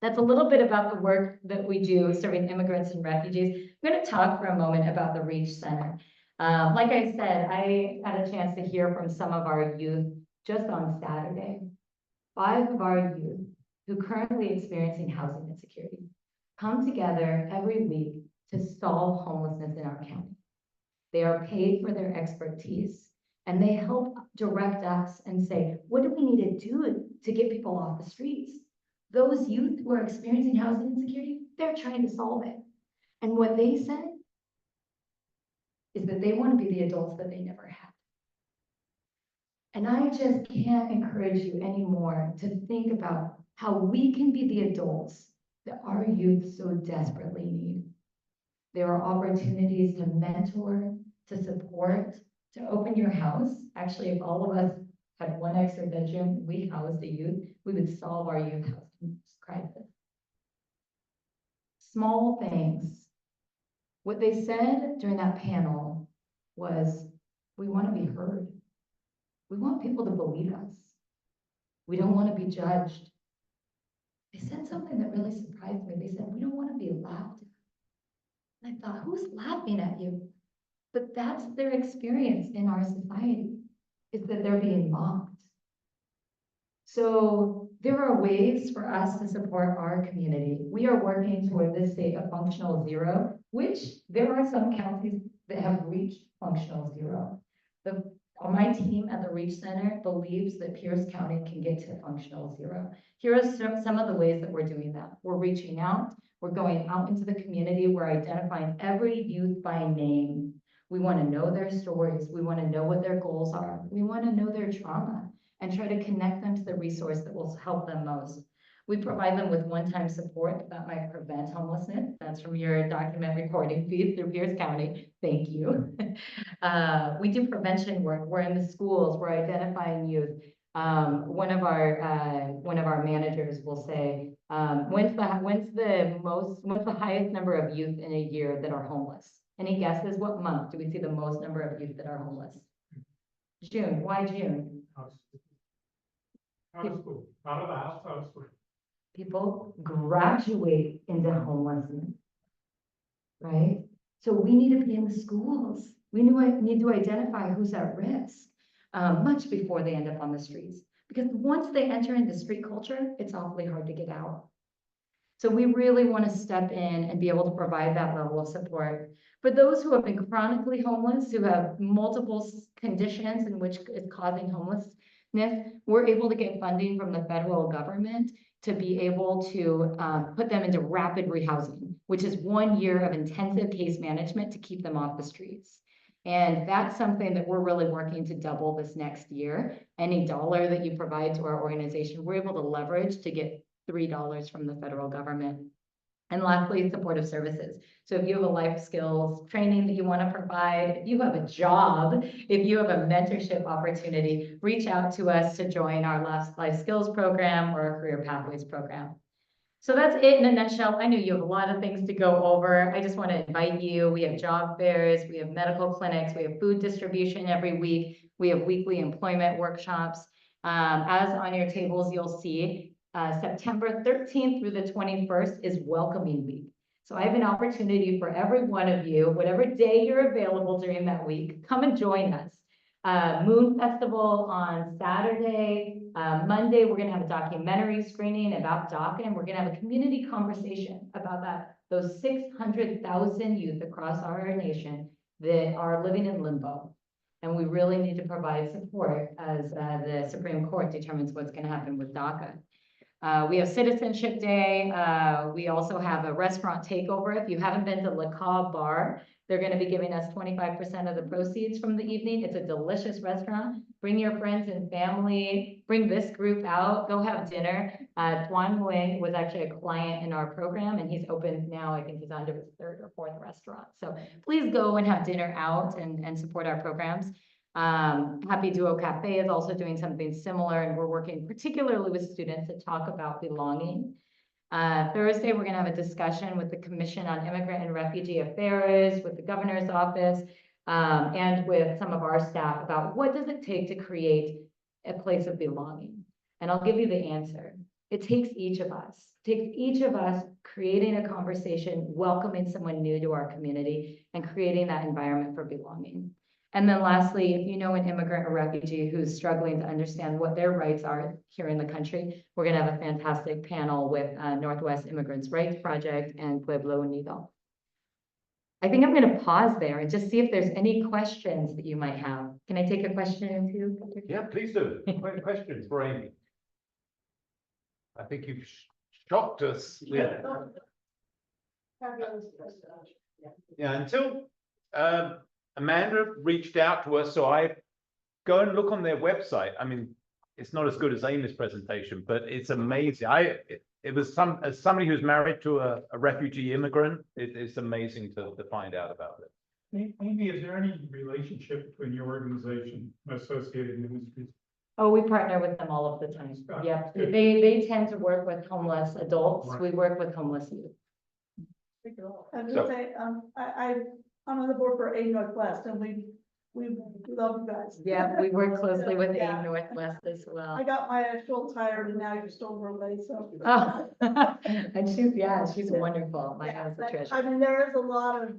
That's a little bit about the work that we do serving immigrants and refugees. I'm going to talk for a moment about the Reach Center. Like I said, I had a chance to hear from some of our youth just on Saturday. 5 of our youth who currently experiencing housing insecurity come together every week to solve homelessness in our county. They are paid for their expertise, and they help direct us and say, what do we need to do to get people off the streets? Those youth who are experiencing housing insecurity, they're trying to solve it. And what they said is that they want to be the adults that they never had. And I just can't encourage you anymore to think about how we can be the adults that our youth so desperately need. There are opportunities to mentor, to support, to open your house. Actually, if all of us had one extra bedroom, we housed a youth, we would solve our youth housing crisis. Small things. What they said during that panel was, we want to be heard. We want people to believe us. We don't want to be judged. They said something that really surprised me. They said, we don't want to be laughed at. And I thought, who's laughing at you? But that's their experience in our society, is that they're being mocked. So there are ways for us to support our community. We are working toward this state of functional zero, which there are some counties that have reached functional zero. My team at the Reach Center believes that Pierce County can get to functional zero. Here are some of the ways that we're doing that. We're reaching out. We're going out into the community. We're identifying every youth by name. We want to know their stories. We want to know what their goals are. We want to know their trauma and try to connect them to the resource that will help them most. We provide them with one-time support that might prevent homelessness. That's from your document recording fees through Pierce County. Thank you. We do prevention work. We're in the schools. We're identifying youth. One of our managers will say, when's the highest number of youth in a year that are homeless? Any guesses? What month do we see the most number of youth that are homeless? June. Why June? Out of school, out of the house, out of school. People graduate into homelessness, right? So we need to be in the schools. We need to identify who's at risk much before they end up on the streets. Because once they enter into street culture, it's awfully hard to get out. So we really want to step in and be able to provide that level of support. For those who have been chronically homeless, who have multiple conditions in which is causing homelessness, we're able to get funding from the federal government to be able to put them into rapid rehousing, which is 1 year of intensive case management to keep them off the streets. And that's something that we're really working to double this next year. Any dollar that you provide to our organization, we're able to leverage to get $3 from the federal government. And lastly, supportive services. So if you have a life skills training that you want to provide, if you have a job, if you have a mentorship opportunity, reach out to us to join our life skills program or our career pathways program. So that's it in a nutshell. I know you have a lot of things to go over. I just want to invite you. We have job fairs, we have medical clinics, we have food distribution every week. We have weekly employment workshops. As on your tables, you'll see September 13th through the 21st is welcoming week. So I have an opportunity for every one of you, whatever day you're available during that week, come and join us. Moon Festival on Saturday. Monday, we're gonna have a documentary screening about DACA, and we're gonna have a community conversation about those 600,000 youth across our nation that are living in limbo. And we really need to provide support as the Supreme Court determines what's gonna happen with DACA. We have Citizenship Day. We also have a restaurant takeover. If you haven't been to Le Cab Bar, they're gonna be giving us 25% of the proceeds from the evening. It's a delicious restaurant. Bring your friends and family, bring this group out, go have dinner. Tuan Nguyen was actually a client in our program, and he's opened now, I think he's on to his third or fourth restaurant. So please go and have dinner out and support our programs. Happy Duo Cafe is also doing something similar, and we're working particularly with students to talk about belonging. Thursday, we're gonna have a discussion with the Commission on Immigrant and Refugee Affairs, with the Governor's Office, and with some of our staff about what does it take to create a place of belonging. And I'll give you the answer. It takes each of us. It takes each of us creating a conversation, welcoming someone new to our community, and creating that environment for belonging. And then lastly, if you know an immigrant or refugee who's struggling to understand what their rights are here in the country, we're gonna have a fantastic panel with Northwest Immigrants' Rights Project and Pueblo Unido. I think I'm gonna pause there and just see if there's any questions that you might have. Can I take a question or two? Yeah, please do. Questions for Amy? I think you've shocked us. Yeah, until Amanda reached out to us, so I go and look on their website. I mean, it's not as good as Amy's presentation, but it's amazing. It was as somebody who's married to a refugee immigrant, it's amazing to find out about it. Amy, is there any relationship between your organization and Associated Ministries? Oh, we partner with them all of the time. Yeah, they tend to work with homeless adults. We work with homeless youth. I was gonna say, I'm on the board for AIM Northwest, and we love you guys. Yeah, we work closely with Yeah. AIM Northwest as well. I got my shoulder tired, and now you're still rolling, so. Oh, and she's wonderful. My house a treasure. I mean, there is a lot of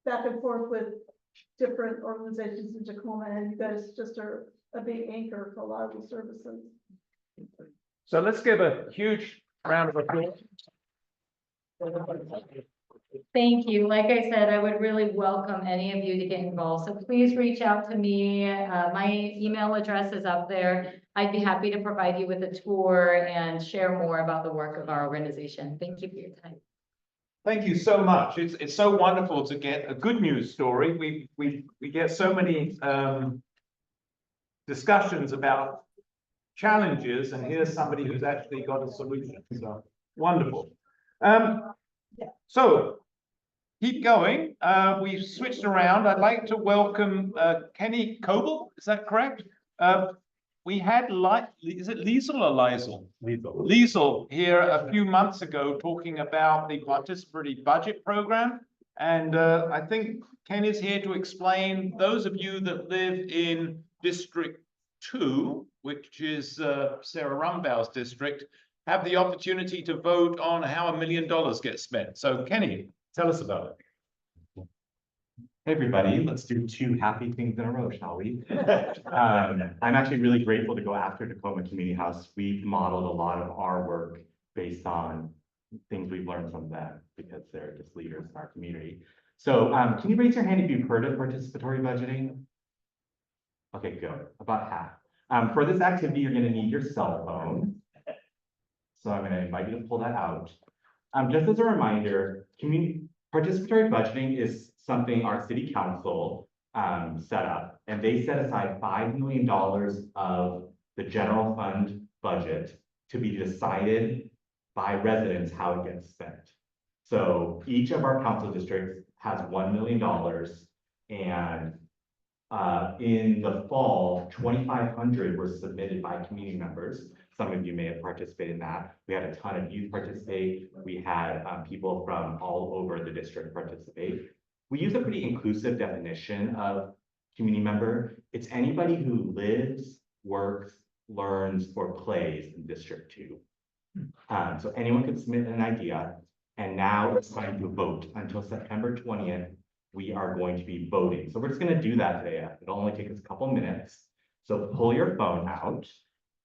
back and forth with different organizations in Tacoma, and you guys just are a big anchor for a lot of the services. So let's give a huge round of applause. Thank you. Like I said, I would really welcome any of you to get involved. So please reach out to me. My email address is up there. I'd be happy to provide you with a tour and share more about the work of our organization. Thank you for your time. Thank you so much. It's so wonderful to get a good news story. We get so many discussions about challenges, and here's somebody who's actually got a solution. So wonderful. So keep going. We've switched around. I'd like to welcome Kenny Coble. Is that correct? We had is it Liesel or Liesel? Liesel here a few months ago talking about the participatory budget program. And I think Ken is here to explain, those of you that live in District 2, which is Sarah Rumbaugh's district, have the opportunity to vote on how $1 million gets spent. So Kenny, tell us about it. Hey, everybody, let's do two happy things in a row, shall we? I'm actually really grateful to go after Tacoma Community House. We've modeled a lot of our work based on things we've learned from them because they're just leaders in our community. So can you raise your hand if you've heard of participatory budgeting? Okay, good, about half. For this activity, you're gonna need your cell phone. So I'm gonna invite you to pull that out. Just as a reminder, participatory budgeting is something our city council set up, and they set aside $5 million of the general fund budget to be decided by residents how it gets spent. So each of our council districts has $1 million, and in the fall, 2,500 were submitted by community members. Some of you may have participated in that. We had a ton of youth participate. We had people from all over the district participate. We use a pretty inclusive definition of community member. It's anybody who lives, works, learns, or plays in District 2. So anyone could submit an idea. And now it's time to vote. Until September 20th, we are going to be voting. So we're just gonna do that today. It'll only take us a couple minutes. So pull your phone out.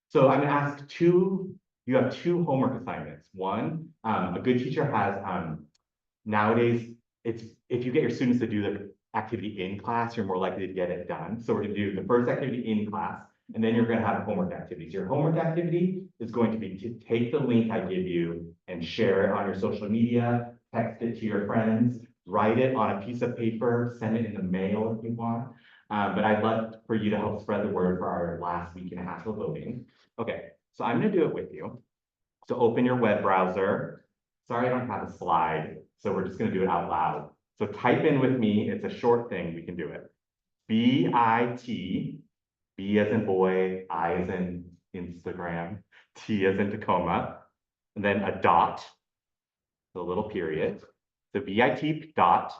So I'm gonna ask you have two homework assignments. One, a good teacher has, nowadays, it's, if you get your students to do the activity in class, you're more likely to get it done. So we're gonna do the first activity in class, and then you're gonna have homework activities. Your homework activity is going to be to take the link I give you and share it on your social media, text it to your friends, write it on a piece of paper, send it in the mail if you want. But I'd love for you to help spread the word for our last week and a half of voting. Okay, so I'm gonna do it with you. So open your web browser. Sorry, I don't have a slide, so we're just gonna do it out loud. So type in with me, it's a short thing, we can do it. BIT, B as in boy, I as in Instagram, T as in Tacoma, and then a dot, a little period. So BIT dot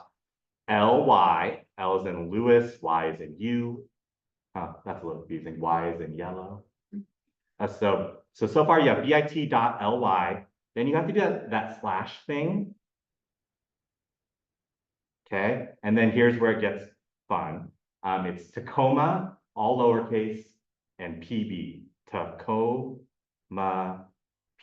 LY, L as in Lewis, Y as in you. Oh, that's a little confusing, Y as in yellow. So far you have bit.ly, then you have to do that slash thing. Okay, and then here's where it gets fun. It's Tacoma, all lowercase, and PB, Tacoma,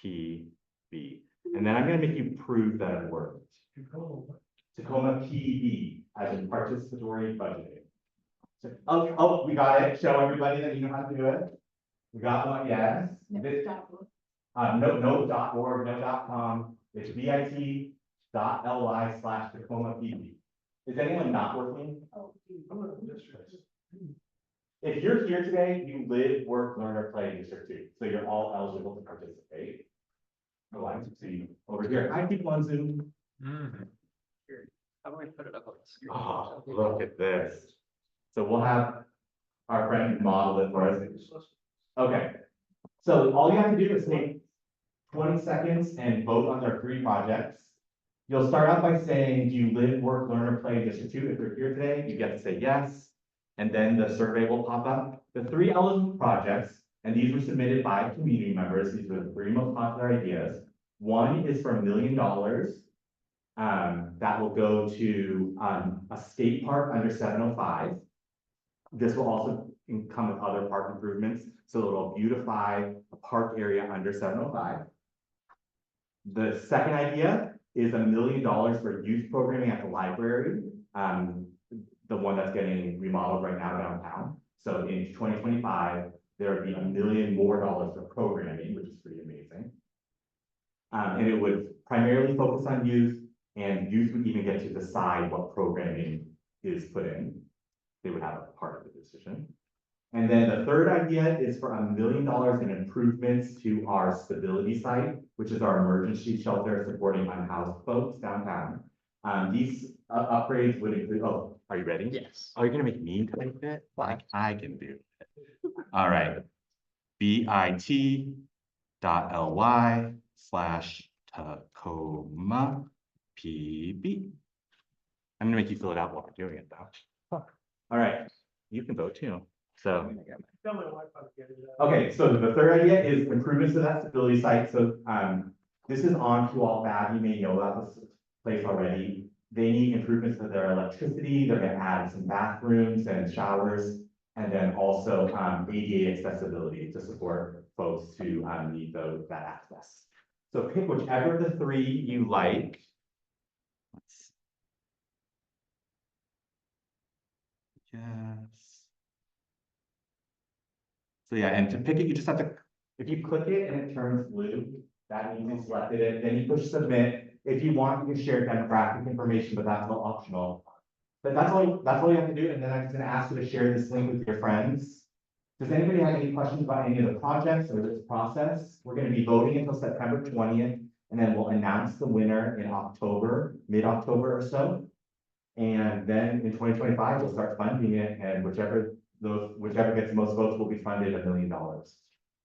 PB. And then I'm gonna make you prove that it worked. Tacoma PB, as in participatory budgeting. So, oh, we got it. Show everybody that you know how to do it. We got one, yes. No, .org, no .com. It's bit.ly/Tacoma PB. Is anyone not working? If you're here today, you live, work, learn, or play in District 2. So you're all eligible to participate. Oh, I see over here. Hi, people on Zoom. How do I put it up on the screen? Oh, look at this. So we'll have our friend model it for us. Okay. So all you have to do is take 20 seconds and vote on their 3 projects. You'll start out by saying, do you live, work, learn, or play in District 2? If you're here today, you get to say yes. And then the survey will pop up. The 3 eligible projects, and these were submitted by community members. These were the 3 most popular ideas. One is for $1 million. That will go to a skate park under 705. This will also come with other park improvements. So it'll beautify a park area under 705. The second idea is $1 million for youth programming at the library. The one that's getting remodeled right now downtown. So in 2025, there would be $1 million more for programming, which is pretty amazing. And it would primarily focus on youth, and youth would even get to decide what programming is put in. They would have a part of the decision. And then the third idea is for $1 million in improvements to our stability site, which is our emergency shelter supporting unhoused folks downtown. These upgrades would include, oh, are you ready? Yes. Oh, you're gonna make me type it? Like I can do it. All right. bit.ly/Tacoma PB. I'm gonna make you fill it out while we're doing it though. All right, you can vote too. So, okay, so the third idea is improvements to that stability site. So this is on to all bad. You may know about this place already. They need improvements to their electricity. They're gonna add some bathrooms and showers, and then also ADA accessibility to support folks who need that access. So pick whichever of the 3 you like. Yes. So yeah, and to pick it, you just have to, if you click it and it turns blue, that means you selected it, then you push submit. If you want, you can share demographic information, but that's all optional. But that's all you have to do, and then I'm just gonna ask you to share this link with your friends. Does anybody have any questions about any of the projects or this process? We're gonna be voting until September 20th, and then we'll announce the winner in October, mid-October or so. And then in 2025, we'll start funding it, and whichever gets the most votes will be funded $1 million.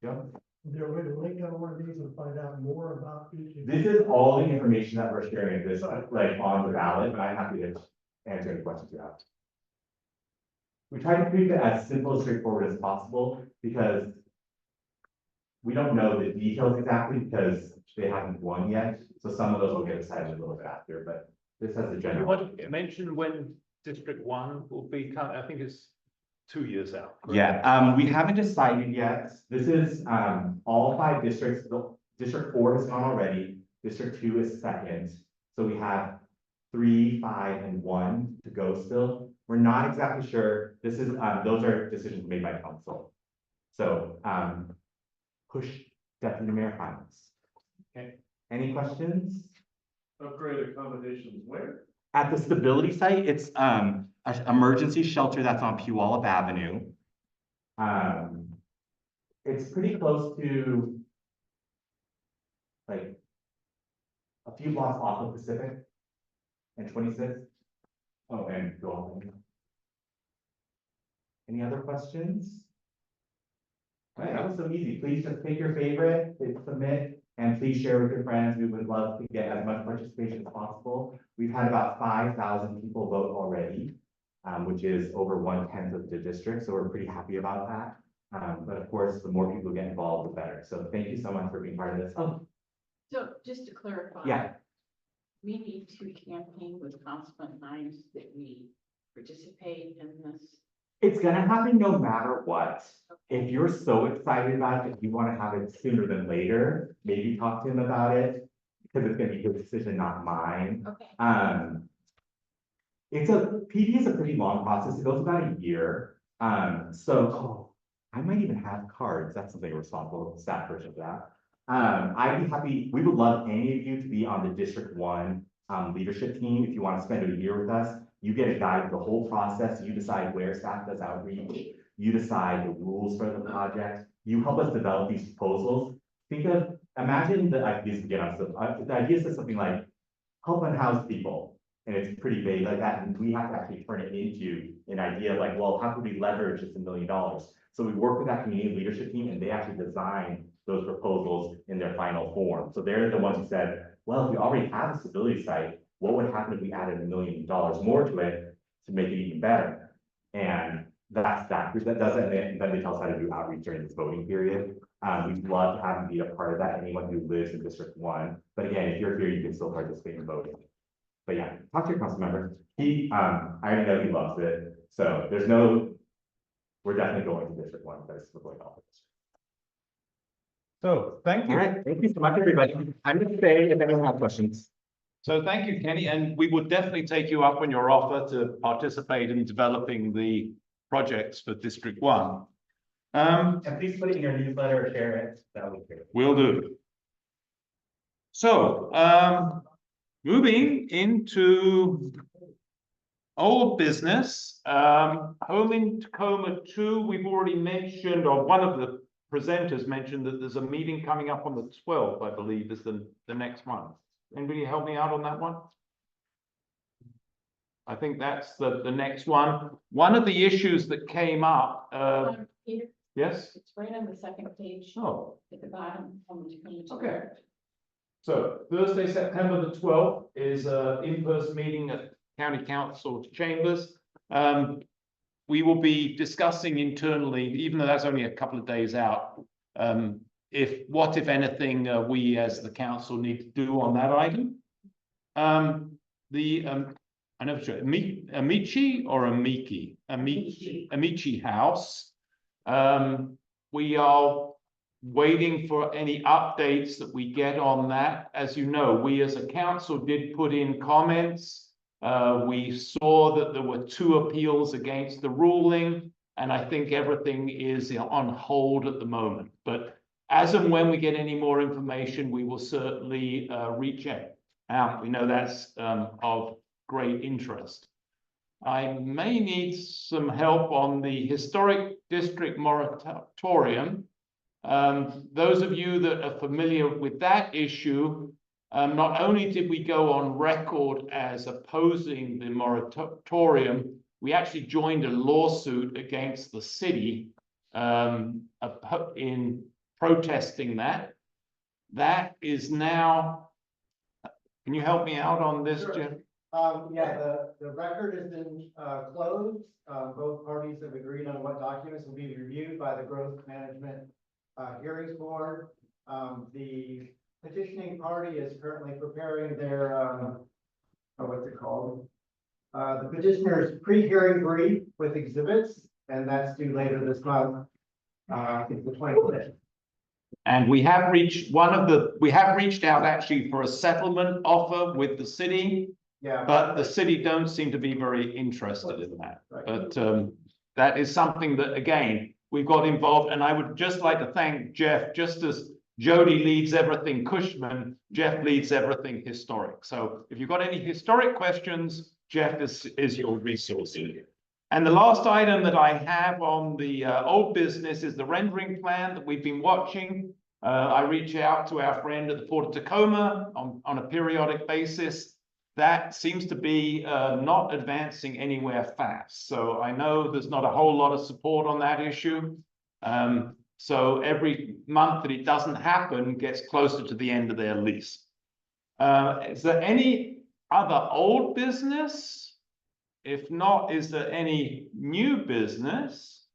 Yeah. Is there a way to link on one of these and find out more about each? This is all the information that we're sharing, this like on the ballot, but I'm happy to answer any questions you have. We try to keep it as simple and straightforward as possible because we don't know the details exactly, because they haven't won yet, so some of those will get decided a little bit after, but this has a You general. want to mention when District 1 will be, I think it's 2 years out. correct? Yeah, we haven't decided yet. This is, all 5 districts. District 4 has gone already. District 2 is second. So we have 3, 5, and 1 to go still. We're not exactly sure. This is, those are decisions made by council. So, push Deputy Mayor Hines. Okay. Any questions? Upgrade accommodations where? At the stability site, it's an emergency shelter that's on Puyallup Avenue. It's pretty close to like a few blocks off of Pacific and 26th. Oh, and go on. Any other questions? All right, that was so easy. Please just pick your favorite, hit submit, and please share with your friends. We would love to get as much participation as possible. We've had about 5,000 people vote already, which is over 1/10 of the district, so we're pretty happy about that. But of course, the more people get involved, the better. So thank you so much for being part of this. Oh, So just to clarify. yeah. We need to campaign with Councilman Hines that we participate in this. It's gonna happen no matter what. If you're so excited about it, if you wanna have it sooner than later, maybe talk to him about it, because it's gonna be his decision, not mine. Okay. PD is a pretty long process. It goes about a year. So I might even have cards. That's something responsible staff version of that. I'd be happy, we would love any of you to be on the District 1 leadership team. If you want to spend a year with us, you get a guide to the whole process. You decide where staff does outreach. You decide the rules for the project. You help us develop these proposals. Imagine the ideas we get on stuff. The idea is something like help unhoused people. And it's pretty vague like that. And we have to actually turn it into an idea like, well, how can we leverage this $1 million? So we work with that community leadership team and they actually design those proposals in their final form. So they're the ones who said, well, if we already have a stability site, what would happen if we added $1 million more to it to make it even better? And that's that group that does it. And then they tell us how to do outreach during this voting period. We'd love to have them be a part of that, anyone who lives in District 1. But again, if you're here, you can still participate in voting. But yeah, talk to your council member. I already know he loves it. So we're definitely going to District 1 because we're going off of this. So thank you. All right, thank you so much, everybody. I'm going to stay if anyone has questions. So thank you, Kenny, and we would definitely take you up on your offer to participate in developing the projects for District 1. And please put it in your newsletter or share it. That would be great. Will do. So, moving into old business, home in Tacoma 2, we've already mentioned, or one of the presenters mentioned that there's a meeting coming up on the 12th, I believe, is the next one. Anybody help me out on that one? I think that's the next one. One of the issues that came up, Peter, yes? it's right on the second page. Oh, At the bottom. On the page. okay. So Thursday, September the 12th is a in-person meeting at County Council Chambers. We will be discussing internally, even though that's only a couple of days out, if anything, we as the council need to do on that item. I'm never sure, Amici or Amiki? Amici House. We are waiting for any updates that we get on that. As you know, we as a council did put in comments. We saw that there were 2 appeals against the ruling, and I think everything is on hold at the moment. But as and when we get any more information, we will certainly reach out. We know that's of great interest. I may need some help on the Historic District Moratorium. Those of you that are familiar with that issue, not only did we go on record as opposing the moratorium, we actually joined a lawsuit against the city in protesting that. That is now, can you help me out on this, Sure. Jim? Yeah, the record has been closed. Both parties have agreed on what documents will be reviewed by the Growth Management Hearings Board. The petitioning party is currently preparing their, what's it called? The petitioner's pre-hearing brief with exhibits, and that's due later this month. I think the 25th. And we have reached we have reached out actually for a settlement offer with the city, Yeah. but the city don't seem to be very interested in that. Right. But that is something that, again, we've got involved, and I would just like to thank Jeff, just as Jody leads everything Cushman, Jeff leads everything historic. So if you've got any historic questions, Jeff is your resource. And the last item that I have on the old business is the rendering plan that we've been watching. I reach out to our friend at the Port of Tacoma on a periodic basis. That seems to be not advancing anywhere fast. So I know there's not a whole lot of support on that issue. So every month that it doesn't happen gets closer to the end of their lease. Is there any other old business? If not, is there any new business?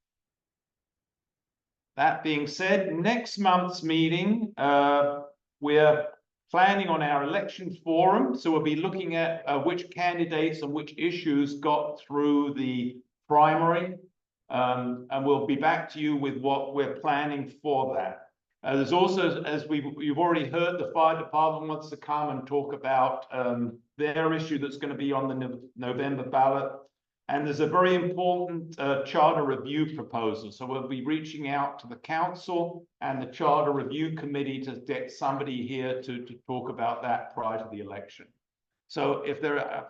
That being said, next month's meeting, we're planning on our election forum. So we'll be looking at which candidates and which issues got through the primary. And we'll be back to you with what we're planning for that. There's also, as you've already heard, the fire department wants to come and talk about their issue that's going to be on the November ballot. And there's a very important charter review proposal. So we'll be reaching out to the council and the charter review committee to get somebody here to talk about that prior to the election. So if there are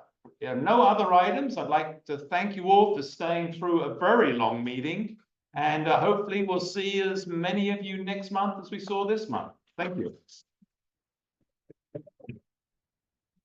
no other items, I'd like to thank you all for staying through a very long meeting. And hopefully we'll see as many of you next month as we saw this month. Thank you.